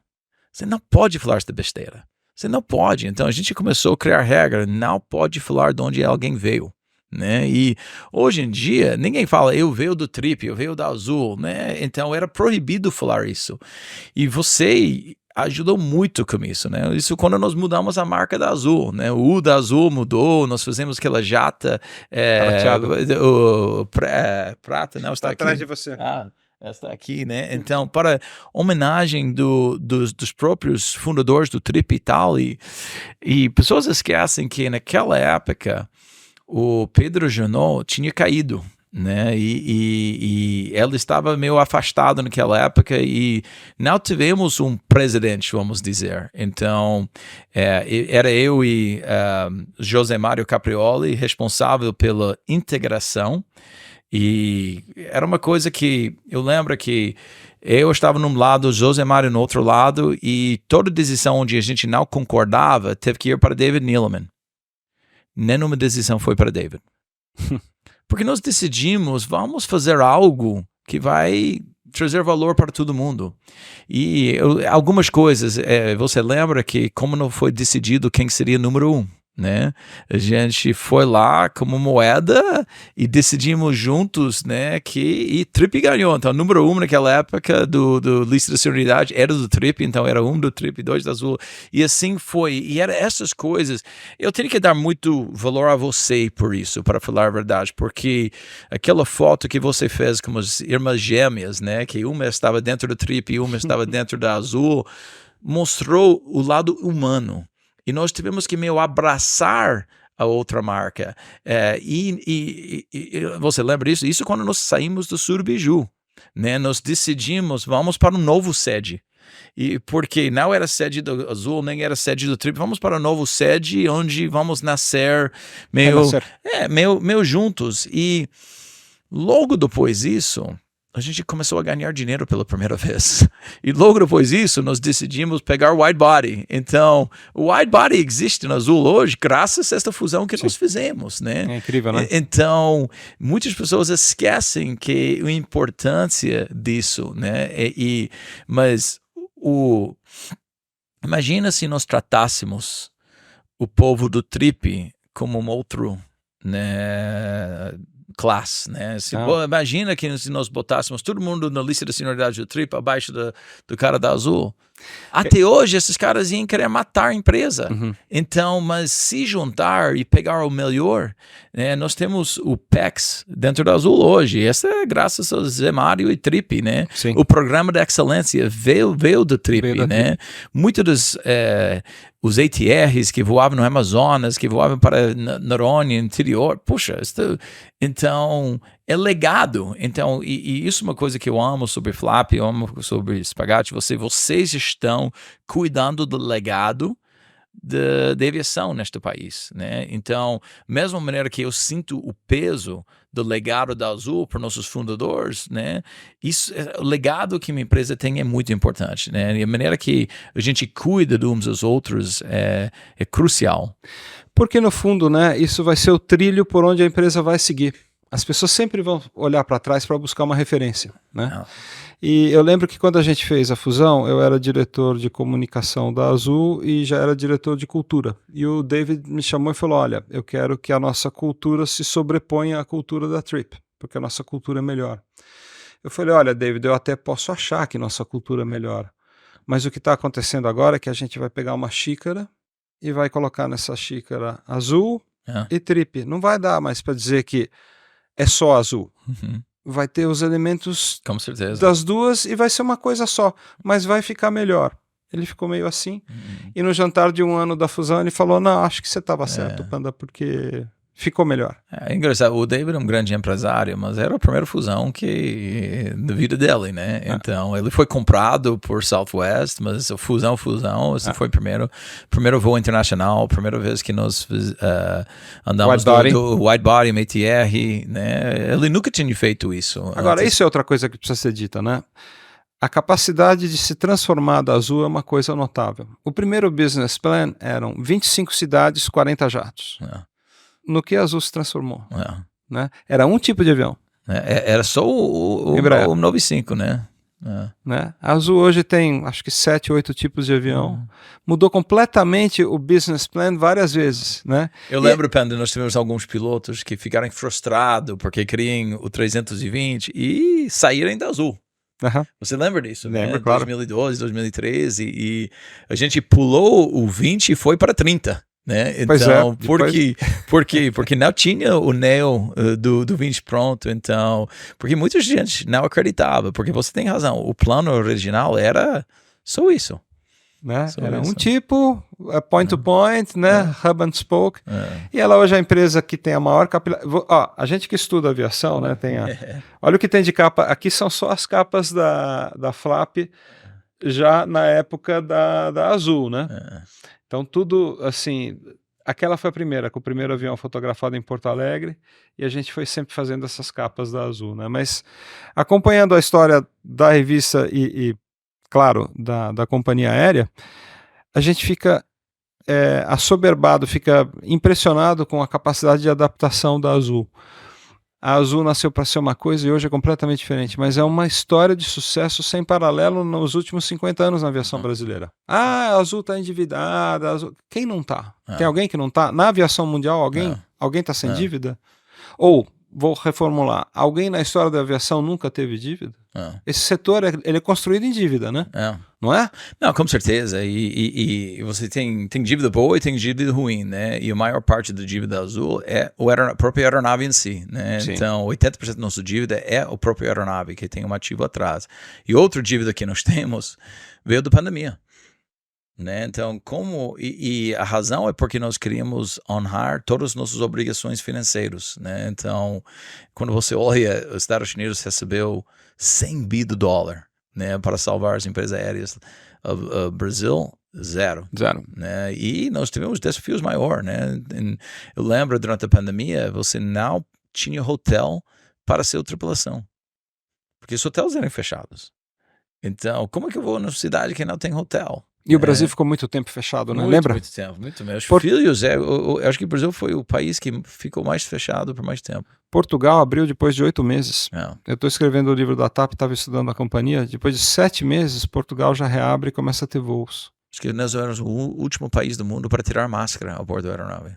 você não pode falar essa besteira, você não pode. Então a gente começou a criar regra, não pode falar de onde alguém veio, né? E hoje em dia ninguém fala, eu veio do Trip, eu veio da Azul, né? Então era proibido falar isso, e você ajudou muito com isso, né? Isso quando nós mudamos a marca da Azul, né? O U da Azul mudou, nós fizemos aquela jata prata, não, está aqui atrás de você. Está aqui, né? Então, para homenagem dos próprios fundadores do Trip e tal, e pessoas esquecem que naquela época o Pedro Junot tinha caído, né? E ele estava meio afastado naquela época e não tivemos um presidente, vamos dizer. Então, era eu e José Mário Caprioli responsável pela integração, e era uma coisa que eu lembro que eu estava num lado, José Mário no outro lado, e toda decisão onde a gente não concordava teve que ir para David Neeleman. Nenhuma decisão foi para David. Porque nós decidimos, vamos fazer algo que vai trazer valor para todo mundo. E algumas coisas, você lembra que como não foi decidido quem seria número 1, né? A gente foi lá como moeda e decidimos juntos, né, e Trip ganhou. Então, número 1 naquela época do lista de senioridade era do Trip, então era 1 do Trip, 2 da Azul, e assim foi. E era essas coisas. Eu tenho que dar muito valor a você por isso, para falar a verdade, porque aquela foto que você fez com as irmãs gêmeas, né, que uma estava dentro do Trip e uma estava dentro da Azul, mostrou o lado humano. E nós tivemos que meio abraçar a outra marca. E você lembra disso? Isso quando nós saímos do Surubiju, né? Nós decidimos, vamos para um novo sede. E porque não era sede do Azul, nem era sede do Trip. Vamos para a nova sede, onde vamos nascer meio juntos. E logo depois disso, a gente começou a ganhar dinheiro pela primeira vez. E logo depois disso, nós decidimos pegar o wide body. Então, o wide body existe no Azul hoje graças a esta fusão que nós fizemos, né? É incrível, né? Então, muitas pessoas esquecem que a importância disso, né? Mas imagina se nós tratássemos o povo do Trip como um outro, né, classe, né? Imagina que se nós botássemos todo mundo na lista da senioridade do Trip abaixo do cara da Azul. Até hoje, esses caras iam querer matar a empresa. Então, mas se juntar e pegar o melhor, né? Nós temos o PEX dentro da Azul hoje. Essa é graças ao Zé Mário e Trip, né? Sim. O programa de excelência veio do Trip, né? Muitos dos os ATRs que voavam no Amazonas, que voavam para Noronha, interior, puxa, então é legado. Então, e isso é uma coisa que eu amo sobre Flap, eu amo sobre Spaghetti, vocês estão cuidando do legado da aviação neste país, né? Então, mesma maneira que eu sinto o peso do legado da Azul para nossos fundadores, né? O legado que minha empresa tem é muito importante, né? E a maneira que a gente cuida de uns aos outros é crucial. Porque no fundo, né, isso vai ser o trilho por onde a empresa vai seguir. As pessoas sempre vão olhar para trás para buscar uma referência, né? E eu lembro que quando a gente fez a fusão, eu era diretor de comunicação da Azul e já era diretor de cultura. E o David me chamou e falou, olha, eu quero que a nossa cultura se sobreponha à cultura da Trip, porque a nossa cultura é melhor. Eu falei, olha, David, eu até posso achar que nossa cultura é melhor, mas o que está acontecendo agora é que a gente vai pegar uma xícara e vai colocar nessa xícara Azul e Trip. Não vai dar mais para dizer que é só Azul. Vai ter os elementos com certeza das duas e vai ser uma coisa só, mas vai ficar melhor. Ele ficou meio assim. E no jantar de 1 ano da fusão ele falou, não, acho que você estava certo, Panda, porque ficou melhor. É engraçado, o David é um grande empresário, mas era a primeira fusão da vida dele, né? Então, ele foi comprado por Southwest, mas a fusão, esse foi o primeiro voo internacional, primeira vez que nós andamos do wide body, ATR, né? Ele nunca tinha feito isso. Agora, isso é outra coisa que precisa ser dita, né? A capacidade de se transformar da Azul é uma coisa notável. O primeiro business plan eram 25 cidades, 40 jatos. No que a Azul se transformou. Né? Era um tipo de avião. Era só o 95, né? Né? A Azul hoje tem, acho que 7, 8 tipos de avião. Mudou completamente o business plan várias vezes. Né? Eu lembro, Panda, nós tivemos alguns pilotos que ficaram frustrados porque queriam o 320 e saíram da Azul. Você lembra disso? Lembro, né? claro. 2012, 2013 e a gente pulou o 20 e foi para 30. Né? Então, por quê? Porque não tinha o neo do 20 pronto, então, porque muita gente não acreditava, porque você tem razão, o plano original era só isso. Né? Era um tipo, point to point, né? Hub and spoke, e ela hoje é a empresa que tem a maior capilaridade. A gente que estuda aviação, né? Olha o que tem de capa, aqui são só as capas da Flap, já na época da Azul, né? Então tudo, assim, aquela foi a primeira, com o primeiro avião fotografado em Porto Alegre, e a gente foi sempre fazendo essas capas da Azul, né? Mas acompanhando a história da revista e claro, da companhia aérea, a gente fica assoberbado, fica impressionado com a capacidade de adaptação da Azul. A Azul nasceu para ser uma coisa e hoje é completamente diferente, mas é uma história de sucesso sem paralelo nos últimos 50 anos na aviação brasileira. A Azul está endividada, quem não está? Tem alguém que não está? Na aviação mundial, alguém está sem dívida? Ou, vou reformular, alguém na história da aviação nunca teve dívida? Esse setor ele é construído em dívida, né? Não é? Não, com certeza. E você tem dívida boa e tem dívida ruim, né? E a maior parte da dívida Azul é a própria aeronave em si, né? Sim. Então, 80% da nossa dívida é a própria aeronave, que tem um ativo atrás. E outra dívida que nós temos veio da pandemia. Né? Então, e a razão é porque nós queríamos honrar todas as nossas obrigações financeiras, né? Então, quando você olha, os Estados Unidos recebeu $100 bilhões né, para salvar as empresas aéreas. Brasil, zero. Né? E nós tivemos desafios maiores. Né? Eu lembro, durante a pandemia, você não tinha hotel para sua tripulação, porque os hotéis eram fechados. Então, como é que eu vou numa cidade que não tem hotel? E o Brasil ficou muito tempo fechado, né? Lembra? Muito tempo, muito mesmo. Os filhos, eu acho que o Brasil foi o país que ficou mais fechado por mais tempo. Portugal abriu depois de 8 meses. É. Eu estou escrevendo o livro da TAP, estava estudando a companhia. Depois de 7 meses, Portugal já reabre e começa a ter voos. Acho que nós éramos o último país do mundo para tirar máscara a bordo da aeronave.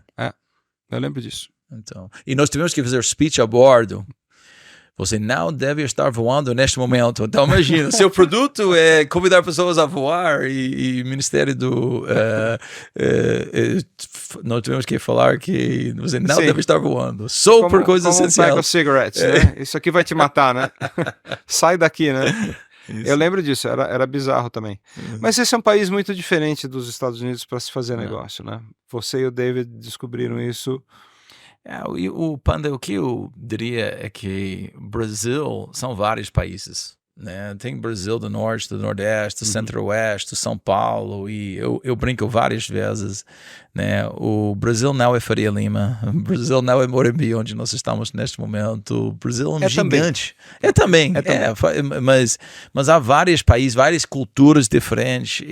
Eu lembro disso. Então, e nós tivemos que fazer speech a bordo. Você não deve estar voando neste momento. Então, imagina, seu produto é convidar pessoas a voar e o Ministério do... nós tivemos que falar que você não deve estar voando. Só por coisas essenciais. Como cigarettes, né? Isso aqui vai te matar, né? Sai daqui, né? Isso. Eu lembro disso, era bizarro também. Mas esse é um país muito diferente dos Estados Unidos para se fazer negócio, né? Você e o David descobriram isso... o Panda, o que eu diria é que Brasil são vários países, né? Tem Brasil do Norte, do Nordeste, do Centro-Oeste, São Paulo, e eu brinco várias vezes, né? O Brasil não é Faria Lima, o Brasil não é Morumbi, onde nós estamos neste momento. O Brasil é um gigante. Também. Mas há vários países, várias culturas diferentes.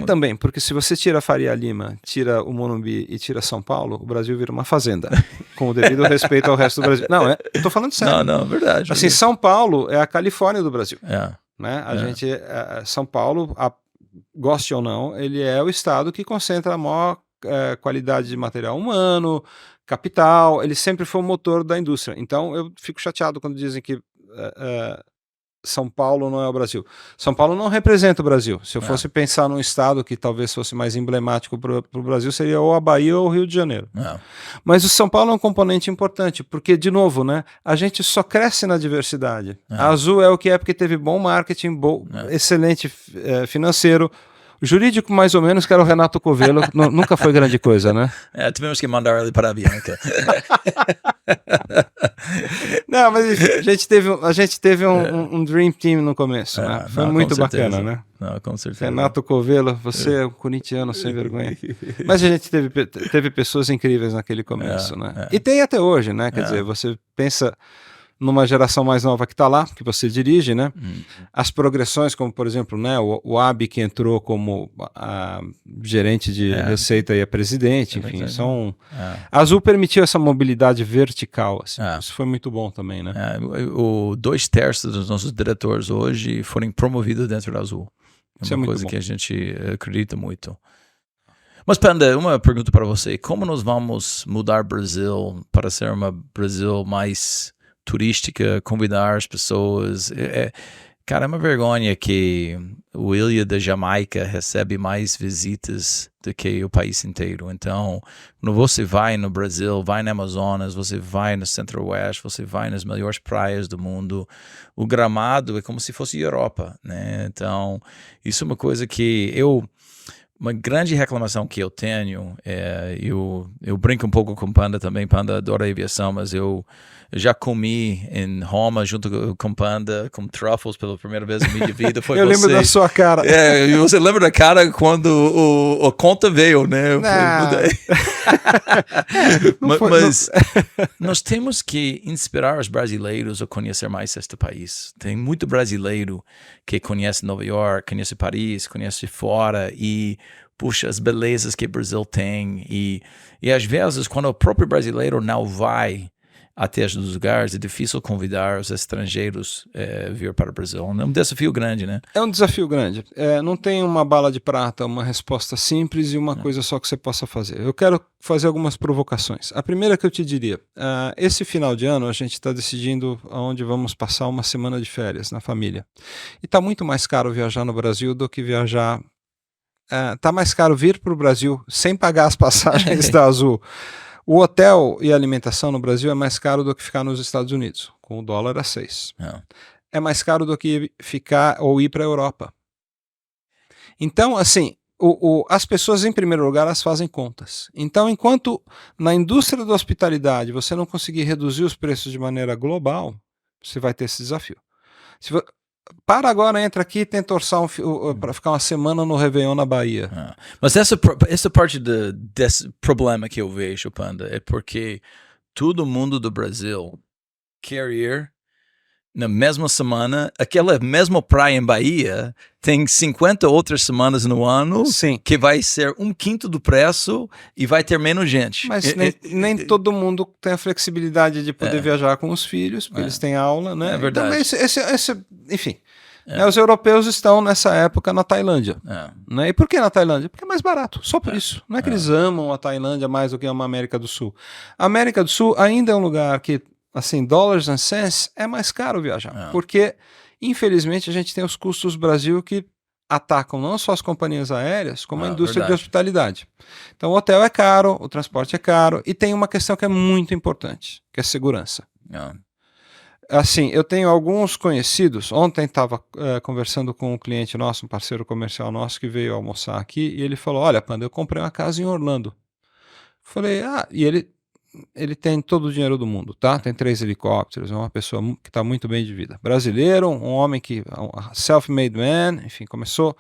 Também, porque se você tira Faria Lima, tira o Morumbi e tira São Paulo, o Brasil vira uma fazenda, com o devido respeito ao resto do Brasil. Não, eu tô falando sério. Não, verdade. Assim, São Paulo é a Califórnia do Brasil. Né? Gente, São Paulo, goste ou não, ele é o estado que concentra a maior qualidade de material humano, capital, ele sempre foi o motor da indústria. Então eu fico chateado quando dizem que São Paulo não é o Brasil. São Paulo não representa o Brasil. Se eu fosse pensar num estado que talvez fosse mais emblemático para o Brasil, seria ou a Bahia ou o Rio de Janeiro. Mas o São Paulo é um componente importante, porque, de novo, né, a gente só cresce na diversidade. A Azul é o que é porque teve bom marketing, excelente financeiro. Jurídico, mais ou menos, que era o Renato Covello, nunca foi grande coisa, né? Tivemos que mandar ele para a Bianca. Não, mas a gente teve um Dream Team no começo, né? Foi muito bacana, né? Não, com certeza. Renato Covello, você é um corintiano sem vergonha. Mas a gente teve pessoas incríveis naquele começo, né? E tem até hoje, né? Quer dizer, você pensa numa geração mais nova que está lá, que você dirige, né? As progressões, como por exemplo, né, o Abi, que entrou como gerente de receita e a presidente, enfim, a Azul permitiu essa mobilidade vertical, assim. Isso foi muito bom também, né? 2/3 dos nossos diretores hoje foram promovidos dentro da Azul. É uma coisa que a gente acredita muito. Mas, Panda, uma pergunta para você. Como nós vamos mudar o Brasil para ser uma Brasil mais turística, convidar as pessoas? Cara, é uma vergonha que o Ilha da Jamaica recebe mais visitas do que o país inteiro. Então, quando você vai no Brasil, vai no Amazonas, você vai no Centro-Oeste, você vai nas melhores praias do mundo, o gramado é como se fosse Europa, né? Então, isso é uma coisa que uma grande reclamação que eu tenho, eu brinco um pouco com o Panda também. Panda adora aviação, mas eu já comi em Roma junto com o Panda, com truffles pela primeira vez na minha vida. Eu lembro da sua cara. E você lembra da cara quando a conta veio, né? Mas nós temos que inspirar os brasileiros a conhecer mais este país. Tem muito brasileiro que conhece Nova York, conhece Paris, conhece fora e puxa, as belezas que o Brasil tem. E às vezes, quando o próprio brasileiro não vai até os lugares, é difícil convidar os estrangeiros a vir para o Brasil. É um desafio grande, né? É um desafio grande. Não tem uma bala de prata, uma resposta simples e uma coisa só que você possa fazer. Eu quero fazer algumas provocações. A primeira que eu te diria, esse final de ano a gente está decidindo aonde vamos passar uma semana de férias na família. E está muito mais caro viajar no Brasil do que viajar... Tá mais caro vir para o Brasil sem pagar as passagens da Azul. O hotel e a alimentação no Brasil é mais caro do que ficar nos Estados Unidos, com o dólar a 6. É mais caro do que ficar ou ir para a Europa. Então, assim, as pessoas, em primeiro lugar, elas fazem contas. Então, enquanto na indústria da hospitalidade você não conseguir reduzir os preços de maneira global, você vai ter esse desafio. para agora, entra aqui e tenta orçar para ficar uma semana no Réveillon na Bahia. Mas essa parte desse problema que eu vejo, Panda, é porque todo mundo do Brasil quer ir na mesma semana, aquela mesma praia em Bahia tem 50 outras semanas no ano. Sim. Que vai ser 1/5 do preço e vai ter menos gente. Mas nem todo mundo tem a flexibilidade de poder viajar com os filhos, porque eles têm aula, né? É verdade. Então, enfim, né, os europeus estão nessa época na Tailândia. Né? E por que na Tailândia? Porque é mais barato, só por isso. Não é que eles amam a Tailândia mais do que a América do Sul. A América do Sul ainda é um lugar que, assim, dollars and cents, é mais caro viajar. Porque, infelizmente, a gente tem os custos do Brasil que atacam não só as companhias aéreas, como a indústria de hospitalidade. Então, o hotel é caro, o transporte é caro, e tem uma questão que é muito importante, que é segurança. Assim, eu tenho alguns conhecidos, ontem estava conversando com um cliente nosso, um parceiro comercial nosso, que veio almoçar aqui, e ele falou, olha, Panda, eu comprei uma casa em Orlando. Falei, e ele tem todo o dinheiro do mundo, tá? Tem 3 helicópteros, é uma pessoa que está muito bem de vida. Brasileiro, um homem que, self-made man, enfim, começou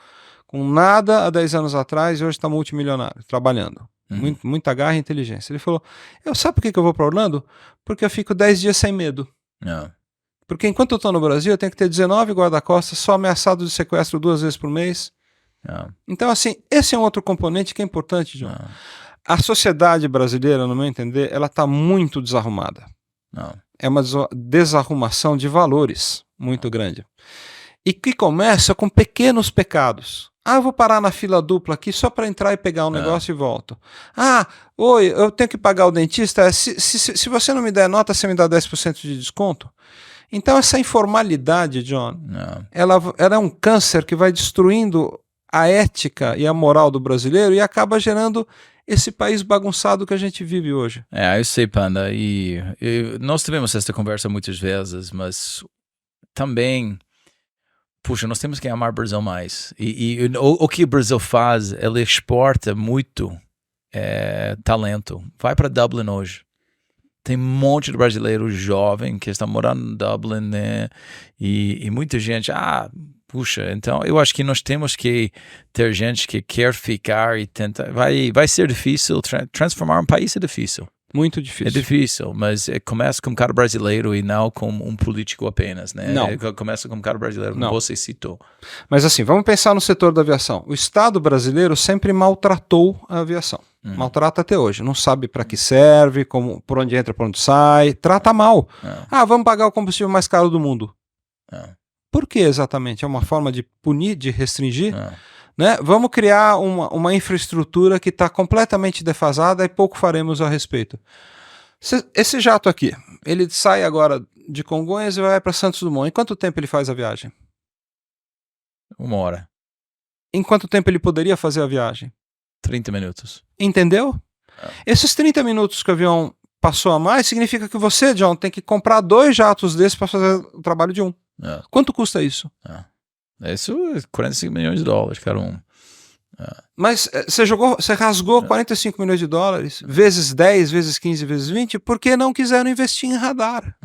com nada há 10 anos atrás e hoje está multimilionário, trabalhando. Muita garra e inteligência. Ele falou, sabe por que eu vou para Orlando? Porque eu fico 10 dias sem medo. Porque enquanto eu estou no Brasil, eu tenho que ter 19 guarda-costas, só ameaçado de sequestro 2 vezes por mês. Então, assim, esse é um outro componente que é importante, João. A sociedade brasileira, no meu entender, ela está muito desarrumada. É uma desarrumação de valores muito grande. E que começa com pequenos pecados. Eu vou parar na fila dupla aqui só para entrar e pegar um negócio e volto. Oi, eu tenho que pagar o dentista. Se você não me der nota, você me dá 10% de desconto? Então essa informalidade, John, ela é um câncer que vai destruindo a ética e a moral do brasileiro e acaba gerando esse país bagunçado que a gente vive hoje. Eu sei, Panda, e nós tivemos essa conversa muitas vezes, mas também, puxa, nós temos que amar o Brasil mais. E o que o Brasil faz, ele exporta muito talento. Vai para Dublin hoje. Tem um monte de brasileiro jovem que está morando em Dublin, né? E muita gente, puxa, então eu acho que nós temos que ter gente que quer ficar e tentar. Vai ser difícil, transformar um país é difícil. Muito difícil. É difícil, mas começa com um cara brasileiro e não com um político apenas, né? Não. Começa com um cara brasileiro, como você citou. Mas assim, vamos pensar no setor da aviação. O Estado brasileiro sempre maltratou a aviação. Maltrata até hoje. Não sabe para que serve, por onde entra, por onde sai. Trata mal. Vamos pagar o combustível mais caro do mundo. Por que exatamente? É uma forma de punir, de restringir? Né? Vamos criar uma infraestrutura que está completamente defasada e pouco faremos a respeito. Esse jato aqui, ele sai agora de Congonhas e vai para Santos Dumont. Em quanto tempo ele faz a viagem? 1 hora. Em quanto tempo ele poderia fazer a viagem? 30 minutos. Entendeu? Esses 30 minutos que o avião passou a mais significa que você, John, tem que comprar 2 jatos desses para fazer o trabalho de um. Quanto custa isso? Isso é 45 milhões de dólares, cada um. Mas você rasgou 45 milhões de dólares, vezes 10, vezes 15, vezes 20, porque não quiseram investir em radar.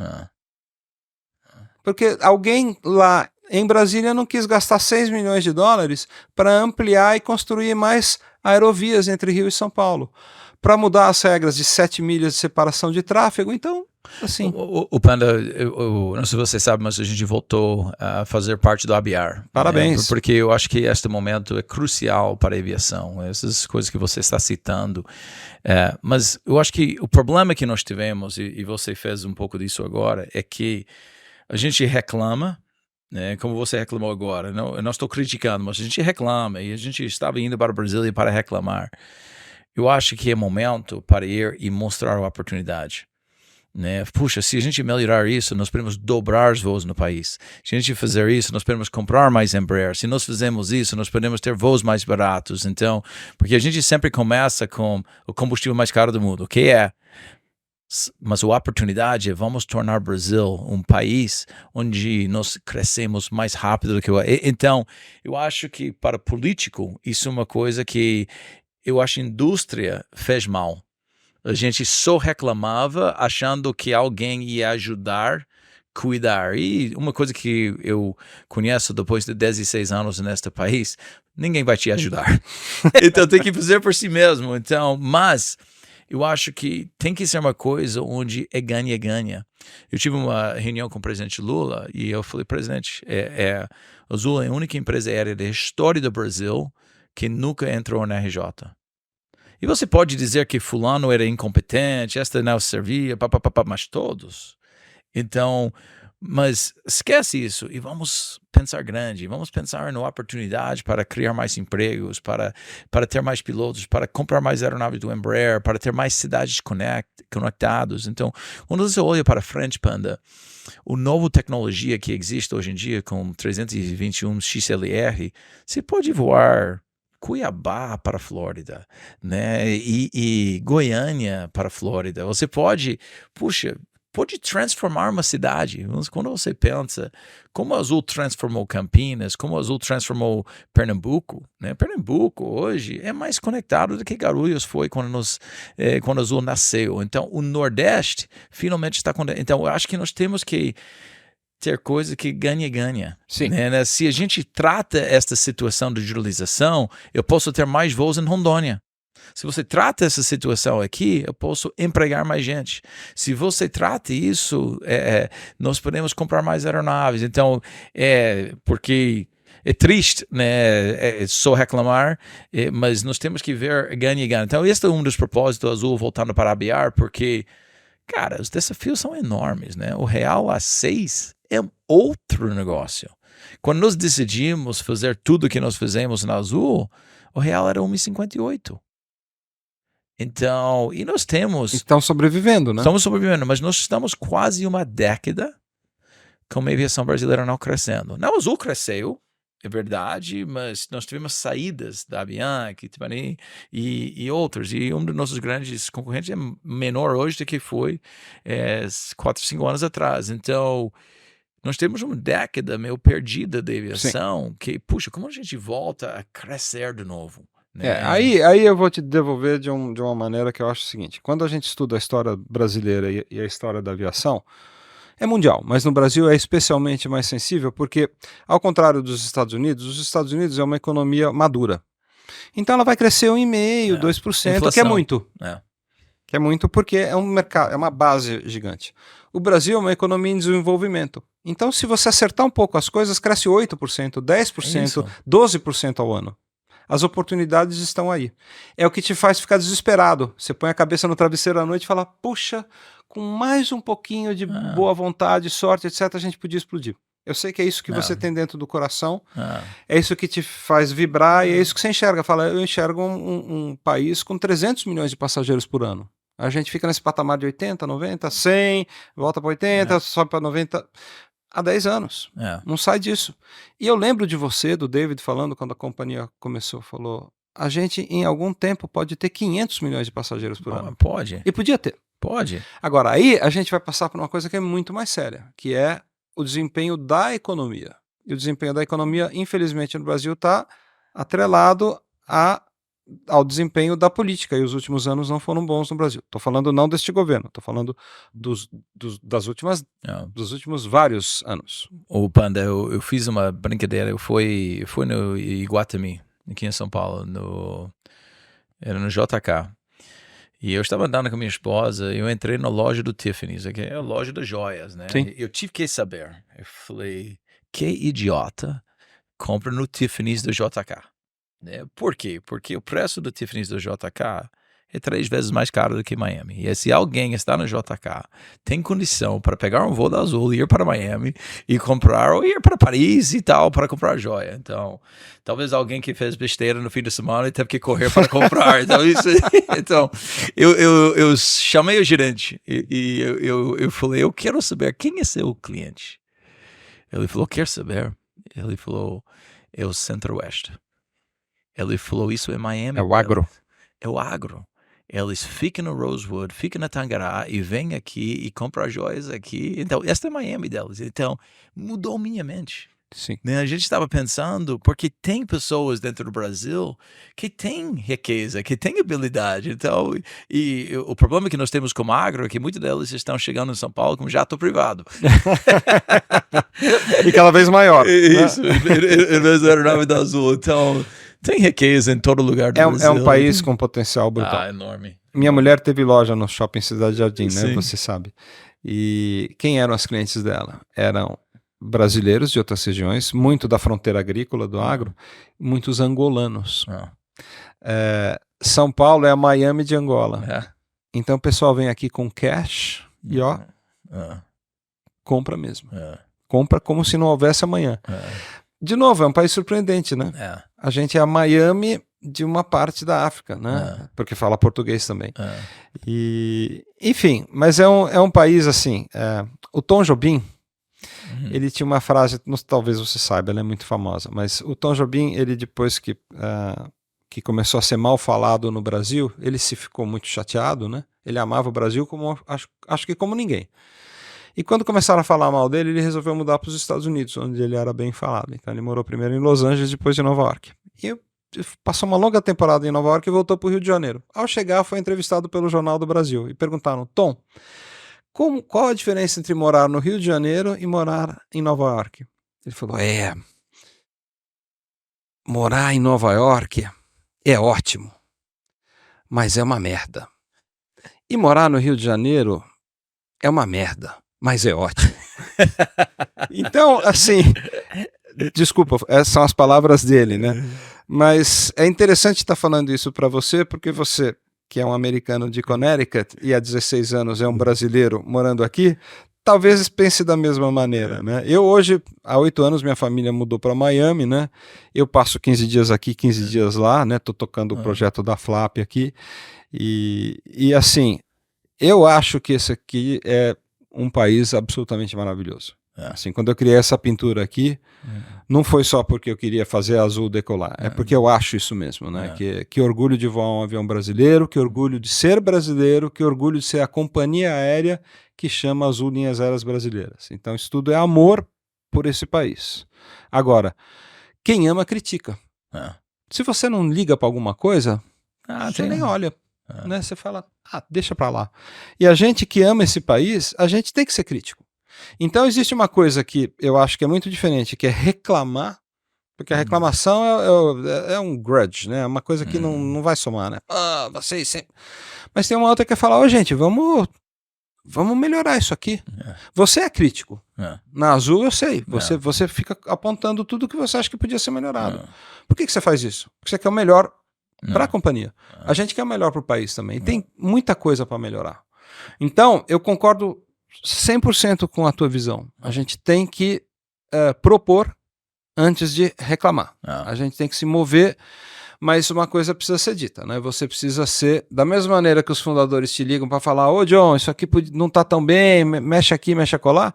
Porque alguém lá em Brasília não quis gastar 6 milhões de dólares para ampliar e construir mais aerovias entre Rio e São Paulo, para mudar as regras de 7 milhas de separação de tráfego. Então, assim... O Panda, não sei se você sabe, mas a gente voltou a fazer parte do ABR. Parabéns. Porque eu acho que este momento é crucial para a aviação, essas coisas que você está citando. Mas eu acho que o problema que nós tivemos, e você fez um pouco disso agora, é que a gente reclama, né, como você reclamou agora. Eu não estou criticando, mas a gente reclama, e a gente estava indo para o Brasil para reclamar. Eu acho que é momento para ir e mostrar a oportunidade. Né? Puxa, se a gente melhorar isso, nós podemos dobrar os voos no país. Se a gente fizer isso, nós podemos comprar mais Embraer. Se nós fizermos isso, nós podemos ter voos mais baratos. Então, porque a gente sempre começa com o combustível mais caro do mundo, o que é? Mas a oportunidade é vamos tornar o Brasil um país onde nós crescemos mais rápido do que Então, eu acho que para político, isso é uma coisa que eu acho que a indústria fez mal. A gente só reclamava achando que alguém ia ajudar cuidar. E uma coisa que eu conheço depois de 16 anos neste país, ninguém vai te ajudar. Então tem que fazer por si mesmo. Então, mas eu acho que tem que ser uma coisa onde é ganha-ganha. Eu tive uma reunião com o presidente Lula e eu falei, presidente, a Azul é a única empresa aérea da história do Brasil que nunca entrou na RJ. E você pode dizer que fulano era incompetente, esta não servia, mas todos. Então, mas esquece isso e vamos pensar grande, vamos pensar na oportunidade para criar mais empregos, para ter mais pilotos, para comprar mais aeronaves do Embraer, para ter mais cidades conectadas. Então, quando você olha para frente, Panda, a nova tecnologia que existe hoje em dia com 321 XLR, você pode voar Cuiabá para a Flórida, né? E Goiânia para a Flórida. Você pode transformar uma cidade. Quando você pensa como a Azul transformou Campinas, como a Azul transformou Pernambuco, né? Pernambuco hoje é mais conectado do que Guarulhos foi quando a Azul nasceu. Então, o Nordeste finalmente está conectado. Então, eu acho que nós temos que ter coisa que ganha-ganha. Sim. Né? Se a gente trata esta situação de digitalização, eu posso ter mais voos em Rondônia. Se você trata essa situação aqui, eu posso empregar mais gente. Se você trata isso, nós podemos comprar mais aeronaves. Então, porque é triste, né? Só reclamar, mas nós temos que ver ganha-ganha. Então, este é um dos propósitos do Azul voltando para a Aviar, porque, cara, os desafios são enormes, né? O real a 6 é outro negócio. Quando nós decidimos fazer tudo que nós fizemos na Azul, o real era 1,58. Então, e nós temos... Estão sobrevivendo, né? Estamos sobrevivendo, mas nós estamos quase uma década com a aviação brasileira não crescendo. Na Azul cresceu, é verdade, mas nós tivemos saídas da Avianca e outros. E um dos nossos grandes concorrentes é menor hoje do que foi 4, 5 anos atrás. Então, nós temos uma década meio perdida da aviação. Sim. Que, puxa, como a gente volta a crescer de novo? Né? Aí eu vou te devolver de uma maneira que eu acho o seguinte. Quando a gente estuda a história brasileira e a história da aviação, é mundial, mas no Brasil é especialmente mais sensível porque, ao contrário dos Estados Unidos, os Estados Unidos é uma economia madura. Então ela vai crescer 1,5%, 2%, inflação. Que é muito. Que é muito porque é um mercado, é uma base gigante. O Brasil é uma economia em desenvolvimento. Então, se você acertar um pouco as coisas, cresce 8%, 10%, 12% ao ano. As oportunidades estão aí. É o que te faz ficar desesperado. Você põe a cabeça no travesseiro à noite e fala, puxa, com mais um pouquinho de boa vontade, sorte, etc., a gente podia explodir. Eu sei que é isso que você tem dentro do coração, é isso que te faz vibrar e é isso que você enxerga. Fala, eu enxergo um país com 300 milhões de passageiros por ano. A gente fica nesse patamar de 80, 90, 100, volta para 80, sobe para 90... Há 10 anos. Não sai disso. E eu lembro de você, do David, falando quando a companhia começou, falou, a gente em algum tempo pode ter 500 milhões de passageiros por ano. Pode. E podia ter. Pode. Agora, aí a gente vai passar por uma coisa que é muito mais séria, que é o desempenho da economia. E o desempenho da economia, infelizmente, no Brasil está atrelado ao desempenho da política, e os últimos anos não foram bons no Brasil. Estou falando não deste governo, estou falando dos últimos vários anos. O Panda, eu fiz uma brincadeira, eu fui no Iguatemi, aqui em São Paulo, era no JK, e eu estava andando com minha esposa, e eu entrei na loja do Tiffany's, que é a loja das joias, né? Sim. Eu tive que saber, eu falei, que idiota compra no Tiffany's do JK? Por quê? Porque o preço do Tiffany's do JK é 3 vezes mais caro do que Miami. E se alguém está no JK, tem condição para pegar um voo da Azul e ir para Miami e comprar, ou ir para Paris e tal, para comprar joia. Então, talvez alguém que fez besteira no fim de semana e teve que correr para comprar. Então, eu chamei o gerente e eu falei, eu quero saber quem é seu cliente. Ele falou, quer saber? Ele falou, é o Centro-Oeste. Ele falou, isso é Miami. É o agro. É o agro. Eles ficam no Rosewood, ficam na Tangará e vêm aqui e compram joias aqui. Então, esta é Miami deles. Então, mudou minha mente. Sim. Né? A gente estava pensando, porque tem pessoas dentro do Brasil que têm riqueza, que têm habilidade. Então, e o problema que nós temos com o agro é que muitos deles estão chegando em São Paulo com jato privado. E cada vez maior. Isso, Né? em vez da aeronave da Azul. Então, tem riqueza em todo lugar do Brasil. É um país com potencial brutal. Enorme. Minha mulher teve loja no Shopping Cidade Jardim, né? Sim. Você sabe. E quem eram as clientes dela? Eram brasileiros de outras regiões, muito da fronteira agrícola do agro, muitos angolanos. São Paulo é a Miami de Angola. Então o pessoal vem aqui com cash e compra mesmo. Compra como se não houvesse amanhã. De novo, é um país surpreendente, né? A gente é a Miami de uma parte da África, né? Porque fala português também. E, enfim, mas é um país assim. O Tom Jobim, ele tinha uma frase, talvez você saiba, ela é muito famosa, mas o Tom Jobim, ele depois que começou a ser mal falado no Brasil, ele se ficou muito chateado, né? Ele amava o Brasil como acho que como ninguém. E quando começaram a falar mal dele, ele resolveu mudar para os Estados Unidos, onde ele era bem falado. Então ele morou primeiro em Los Angeles, depois em Nova York. E passou uma longa temporada em Nova York e voltou para o Rio de Janeiro. Ao chegar, foi entrevistado pelo Jornal do Brasil e perguntaram: Tom, qual a diferença entre morar no Rio de Janeiro e morar em Nova York? Ele falou: morar em Nova York é ótimo, mas é uma merda. E morar no Rio de Janeiro é uma merda, mas é ótimo. Então, assim, desculpa, essas são as palavras dele, né? Mas é interessante estar falando isso para você, porque você, que é um americano de Connecticut e há 16 anos é um brasileiro morando aqui, talvez pense da mesma maneira, né? Eu hoje, há 8 anos, minha família mudou para Miami, né? Eu passo 15 dias aqui, 15 dias lá, né? Tô tocando o projeto da Flap aqui. E assim, eu acho que esse aqui é um país absolutamente maravilhoso. Assim, quando eu criei essa pintura aqui, não foi só porque eu queria fazer a Azul decolar, é porque eu acho isso mesmo, né? Que orgulho de voar um avião brasileiro, que orgulho de ser brasileiro, que orgulho de ser a companhia aérea que chama Azul Linhas Aéreas Brasileiras. Então isso tudo é amor por esse país. Agora, quem ama critica. Se você não liga para alguma coisa, você nem olha. Né? Você fala, deixa para lá. E a gente que ama esse país, a gente tem que ser crítico. Então existe uma coisa que eu acho que é muito diferente, que é reclamar, porque a reclamação é um grudge, né? É uma coisa que não vai somar, né? Vocês sempre... Mas tem uma outra que é falar, gente, vamos melhorar isso aqui. Você é crítico. Na Azul eu sei, você fica apontando tudo que você acha que podia ser melhorado. Por que você faz isso? Porque você quer o melhor para a companhia. A gente quer o melhor para o país também. Tem muita coisa para melhorar. Então, eu concordo 100% com a tua visão. A gente tem que propor antes de reclamar. A gente tem que se mover, mas uma coisa precisa ser dita, né? Você precisa ser, da mesma maneira que os fundadores te ligam para falar: ô John, isso aqui não está tão bem, mexe aqui, mexe acolá.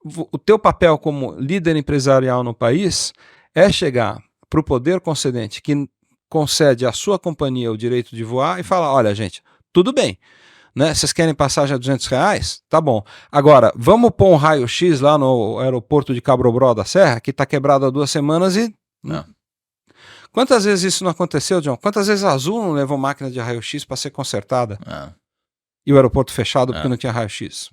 O teu papel como líder empresarial no país é chegar para o poder concedente que concede à sua companhia o direito de voar e falar: olha, gente, tudo bem, né? Vocês querem passagem a R$200? Tá bom. Agora, vamos pôr um raio-x lá no aeroporto de Cabrobró da Serra, que está quebrado há 2 semanas e... Quantas vezes isso não aconteceu, John? Quantas vezes a Azul não levou máquina de raio-x para ser consertada? E o aeroporto fechado porque não tinha raio-x?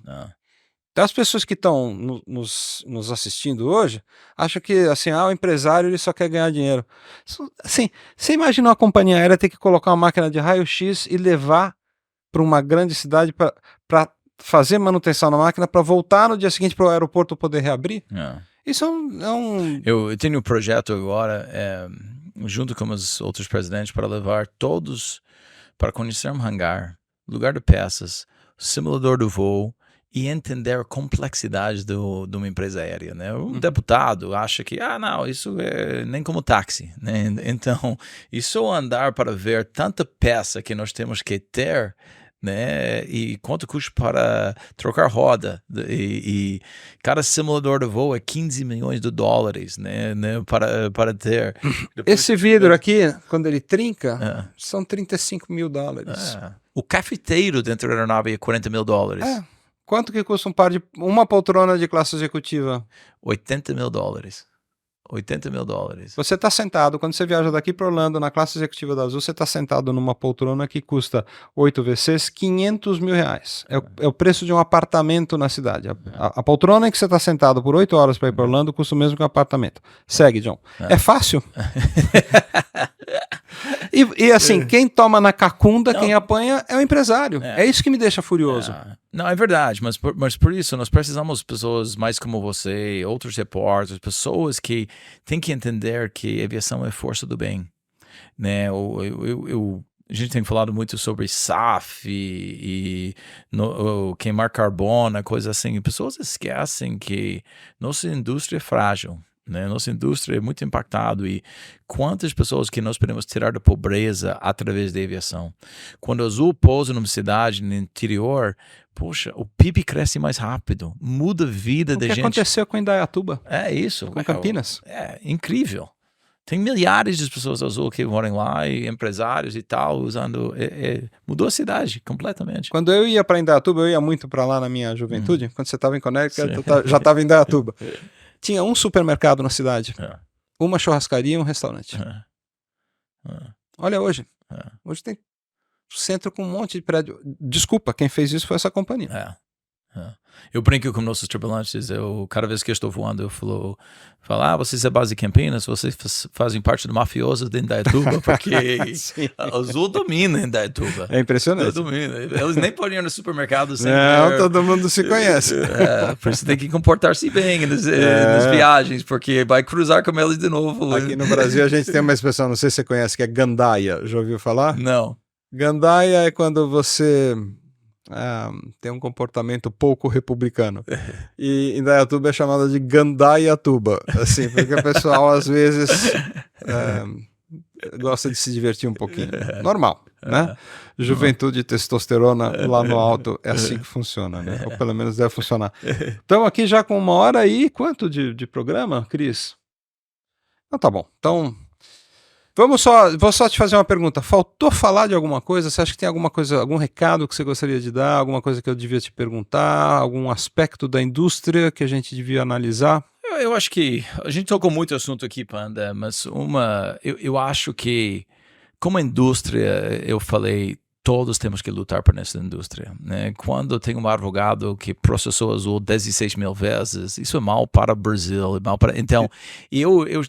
Então as pessoas que estão nos assistindo hoje acham que assim, o empresário ele só quer ganhar dinheiro. Assim, você imagina uma companhia aérea ter que colocar uma máquina de raio-x e levar para uma grande cidade para fazer manutenção na máquina para voltar no dia seguinte para o aeroporto poder reabrir? Isso é um... Eu tenho um projeto agora, junto com os outros presidentes, para levar todos para conhecer um hangar, lugar de peças, simulador do voo, e entender a complexidade de uma empresa aérea, né? O deputado acha que, não, isso é nem como táxi, né? Então, e só andar para ver tanta peça que nós temos que ter, né? E quanto custa para trocar roda, e cada simulador de voo é $15 milhões, né? Para ter. Depois, esse vidro aqui, quando ele trinca, são $35 mil. O cafeteiro dentro da aeronave é $40 mil. Quanto que custa uma poltrona de classe executiva? $80 mil. $80 mil. Você está sentado, quando você viaja daqui para Orlando, na classe executiva da Azul, você está sentado numa poltrona que custa 8 VCs, R$500 mil. É o preço de um apartamento na cidade. A poltrona em que você está sentado por 8 horas para ir para Orlando custa o mesmo que um apartamento. Segue, John. É fácil? E assim, quem toma na cacunda, quem apanha é o empresário. É isso que me deixa furioso. Não, é verdade, mas por isso nós precisamos de pessoas mais como você, outros repórteres, pessoas que têm que entender que aviação é força do bem. Né? A gente tem falado muito sobre SAF e queimar carbono, coisa assim. Pessoas esquecem que nossa indústria é frágil. Né? Nossa indústria é muito impactada e quantas pessoas que nós podemos tirar da pobreza através da aviação. Quando a Azul pousa numa cidade no interior, poxa, o PIB cresce mais rápido, muda a vida da gente. O que aconteceu com Indaiatuba? É isso. Com Campinas? É incrível. Tem milhares de pessoas da Azul que moram lá e empresários e tal, usando... mudou a cidade completamente. Quando eu ia para Indaiatuba, eu ia muito para lá na minha juventude. Quando você estava em Connecticut, eu já estava em Indaiatuba. Tinha um supermercado na cidade, uma churrascaria e um restaurante. Olha hoje. Hoje tem centro com um monte de prédio. Desculpa, quem fez isso foi essa companhia. Eu brinco com nossos tripulantes, cada vez que eu estou voando, eu falo, vocês é base de Campinas, vocês fazem parte do mafioso de Indaiatuba, porque a Azul domina Indaiatuba. É impressionante. Domina. Eles nem podem ir no supermercado sem Não, todo mundo se conhece. Por isso tem que comportar-se bem nas viagens, porque vai cruzar com eles de novo. Aqui no Brasil a gente tem uma expressão, não sei se você conhece, que é gandaia. Já ouviu falar? Não. Gandaia é quando você... tem um comportamento pouco republicano. E Indaiatuba é chamada de Gandaiatuba, assim, porque o pessoal às vezes gosta de se divertir um pouquinho. Normal, né? Juventude e testosterona lá no alto, é assim que funciona, né? Ou pelo menos deve funcionar. Estamos aqui já com 1 hora e quanto de programa, Cris? Não, tá bom. Então... vou só te fazer uma pergunta. Faltou falar de alguma coisa? Você acha que tem alguma coisa, algum recado que você gostaria de dar? Alguma coisa que eu devia te perguntar? Algum aspecto da indústria que a gente devia analisar? Eu acho que a gente tocou muito assunto aqui, Panda, mas eu acho que como indústria, eu falei, todos temos que lutar por essa indústria. Né? Quando tem um advogado que processou a Azul 16 mil vezes, isso é mal para o Brasil. É mal para... Então,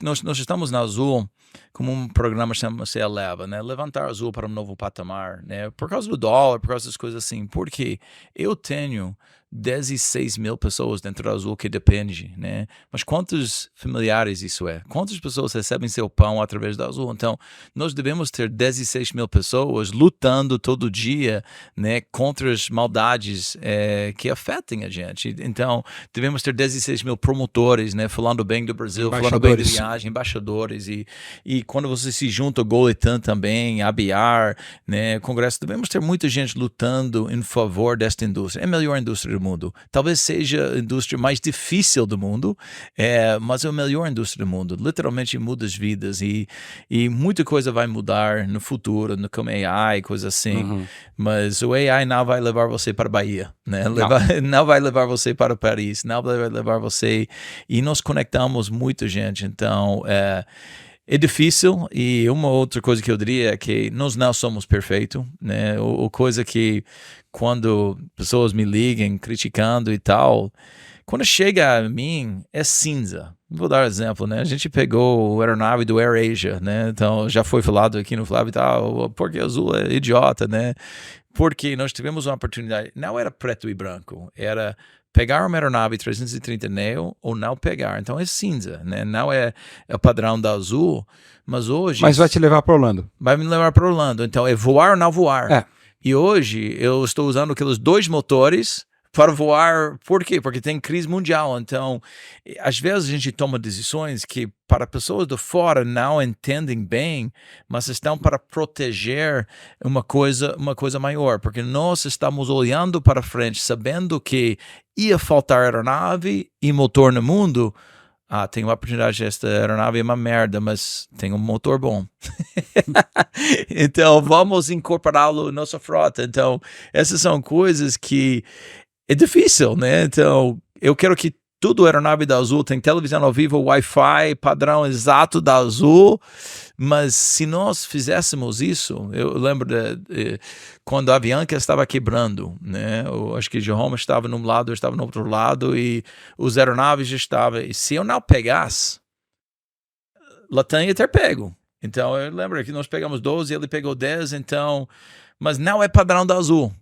nós estamos na Azul como um programa chama-se Eleva, né? Levantar a Azul para um novo patamar, né? Por causa do dólar, por causa das coisas assim. Porque eu tenho 16 mil pessoas dentro da Azul que depende, né? Mas quantos familiares isso é? Quantas pessoas recebem seu pão através da Azul? Então, nós devemos ter 16 mil pessoas lutando todo dia, né? Contra as maldades que afetem a gente. Então, devemos ter 16 mil promotores, né? Falando bem do Brasil, falando bem de viagem, embaixadores. E quando você se junta ao Goletan também, a ABR, né? Congresso, devemos ter muita gente lutando em favor desta indústria. É a melhor indústria do mundo. Talvez seja a indústria mais difícil do mundo, mas é a melhor indústria do mundo. Literalmente muda as vidas e muita coisa vai mudar no futuro, como AI, coisa assim. Mas o AI não vai levar você para a Bahia, né? Não vai levar você para Paris, não vai levar você... E nós conectamos muita gente, então... É difícil, e uma outra coisa que eu diria é que nós não somos perfeitos, né? Coisa que quando pessoas me ligam criticando e tal, quando chega a mim é cinza. Vou dar um exemplo, né? A gente pegou o aeronave do AirAsia, né? Então já foi falado aqui no Flávio e tal, porque Azul é idiota, né? Porque nós tivemos uma oportunidade, não era preto e branco, era pegar uma aeronave 330 Neo ou não pegar. Então é cinza, né? Não é o padrão da Azul, mas hoje... Mas vai te levar para Orlando. Vai me levar para Orlando. Então é voar ou não voar. E hoje eu estou usando aqueles 2 motores para voar. Por quê? Porque tem crise mundial. Então, às vezes a gente toma decisões que para pessoas de fora não entendem bem, mas estão para proteger uma coisa maior. Porque nós estamos olhando para frente, sabendo que ia faltar aeronave e motor no mundo. Tem uma oportunidade, esta aeronave é uma merda, mas tem um motor bom. Então, vamos incorporá-lo na nossa frota. Então, essas são coisas que é difícil, né? Então, eu quero que tudo aeronave da Azul, tem televisão ao vivo, Wi-Fi, padrão exato da Azul, mas se nós fizéssemos isso, eu lembro quando a Avianca estava quebrando, né? Eu acho que Jerome estava num lado, eu estava no outro lado, e os aeronaves estavam, e se eu não pegasse, Latam ia ter pego. Então, eu lembro que nós pegamos 12, ele pegou 10, então, mas não é padrão da Azul.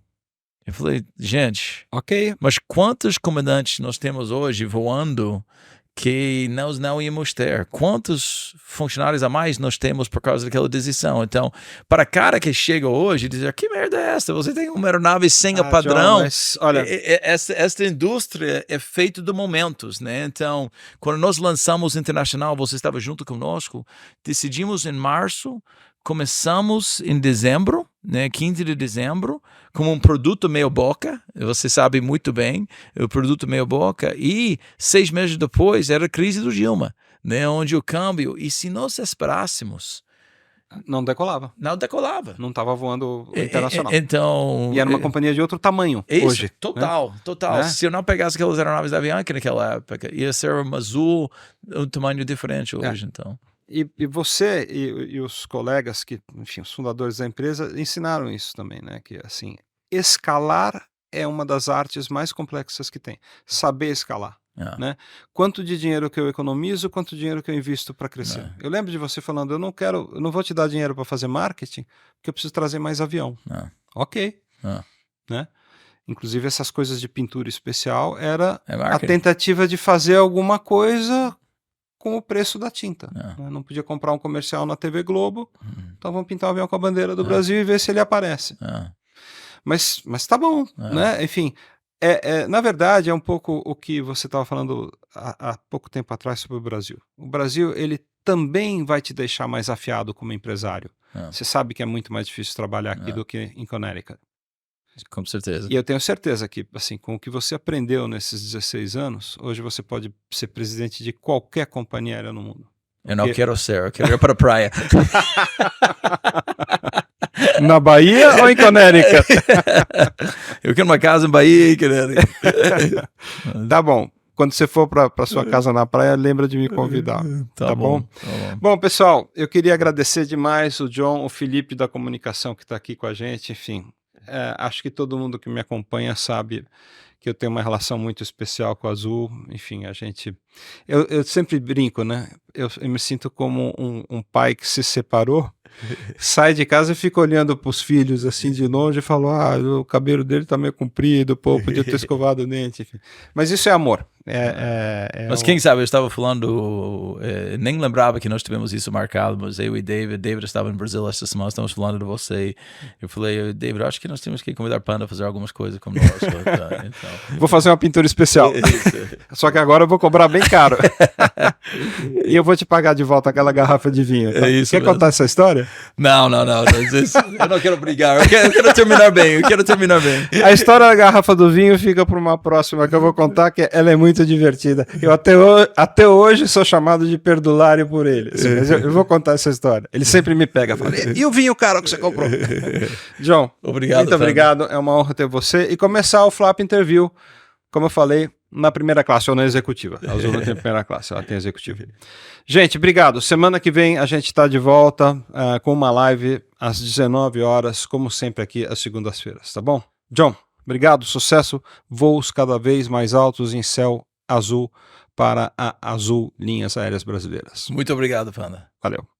Eu falei, gente, Ok. mas quantos comandantes nós temos hoje voando que nós não íamos ter? Quantos funcionários a mais nós temos por causa daquela decisão? Então, para cara que chega hoje e diz, que merda é essa? Você tem uma aeronave sem o padrão. John, mas, olha, Esta indústria é feita de momentos, né? Então, quando nós lançamos Internacional, você estava junto conosco, decidimos em março, começamos em dezembro, né, 15 de dezembro, como um produto meio boca, você sabe muito bem, o produto meio boca, e 6 meses depois era a crise do Dilma, né, onde o câmbio, e se nós esperássemos, não decolava. não decolava. Não estava voando internacional. Então... E era uma companhia de outro tamanho isso, hoje. total, né? total. Né? Se eu não pegasse aquelas aeronaves da Avianca naquela época, ia ser uma Azul, um tamanho diferente hoje, então. E você e os colegas que, enfim, os fundadores da empresa ensinaram isso também, né? Que assim, escalar é uma das artes mais complexas que tem. Saber escalar, né? Quanto de dinheiro que eu economizo, quanto dinheiro que eu invisto para crescer. Eu lembro de você falando, eu não vou te dar dinheiro para fazer marketing, porque eu preciso trazer mais avião. Ok, né? Inclusive essas coisas de pintura especial era a tentativa de fazer alguma coisa com o preço da tinta. Né? Não podia comprar um comercial na TV Globo, então vamos pintar um avião com a bandeira do Brasil e ver se ele aparece. Mas tá bom, né? Enfim, na verdade é um pouco o que você estava falando há pouco tempo atrás sobre o Brasil. O Brasil, ele também vai te deixar mais afiado como empresário. Você sabe que é muito mais difícil trabalhar aqui do que em Connecticut. Com certeza. E eu tenho certeza que, assim, com o que você aprendeu nesses 16 anos, hoje você pode ser presidente de qualquer companhia aérea no mundo. Eu não quero ser, eu quero ir para a praia. Na Bahia ou em Connecticut? Eu quero uma casa em Bahia e Connecticut. Tá bom. Quando você for para sua casa na praia, lembra de me convidar. Tá bom? Tá bom. Bom, pessoal, eu queria agradecer demais o John, o Felipe da comunicação que está aqui com a gente, enfim. Acho que todo mundo que me acompanha sabe que eu tenho uma relação muito especial com a Azul. Enfim, eu sempre brinco, né? Eu me sinto como um pai que se separou, sai de casa e fica olhando para os filhos assim de longe e fala, o cabelo dele tá meio comprido, pô, podia ter escovado o dente. Enfim. Mas isso é amor. Mas quem sabe, eu estava falando, nem lembrava que nós tivemos isso marcado, mas eu e David estava no Brasil esta semana, estamos falando de você, eu falei, David, acho que nós temos que convidar a Panda a fazer algumas coisas conosco. Então. Vou fazer uma pintura especial, só que agora eu vou cobrar bem caro, e eu vou te pagar de volta aquela garrafa de vinho. Tá? Quer contar essa história? Não, eu não quero brigar, eu quero terminar bem, A história da garrafa do vinho fica para uma próxima que eu vou contar, que ela é muito divertida. Eu até hoje sou chamado de perdulário por ele. Eu vou contar essa história. Ele sempre me pega e fala, e o vinho caro que você comprou? John, muito obrigado. É uma honra ter você. E começar o Flap Interview, como eu falei, na primeira classe ou na executiva. A Azul não tem primeira classe, ela tem executiva. Gente, obrigado. Semana que vem a gente está de volta com uma live às 19 horas, como sempre aqui às segundas-feiras, tá bom? John, obrigado, sucesso, voos cada vez mais altos em céu azul para a Azul Linhas Aéreas Brasileiras. Muito obrigado, Panda. Valeu.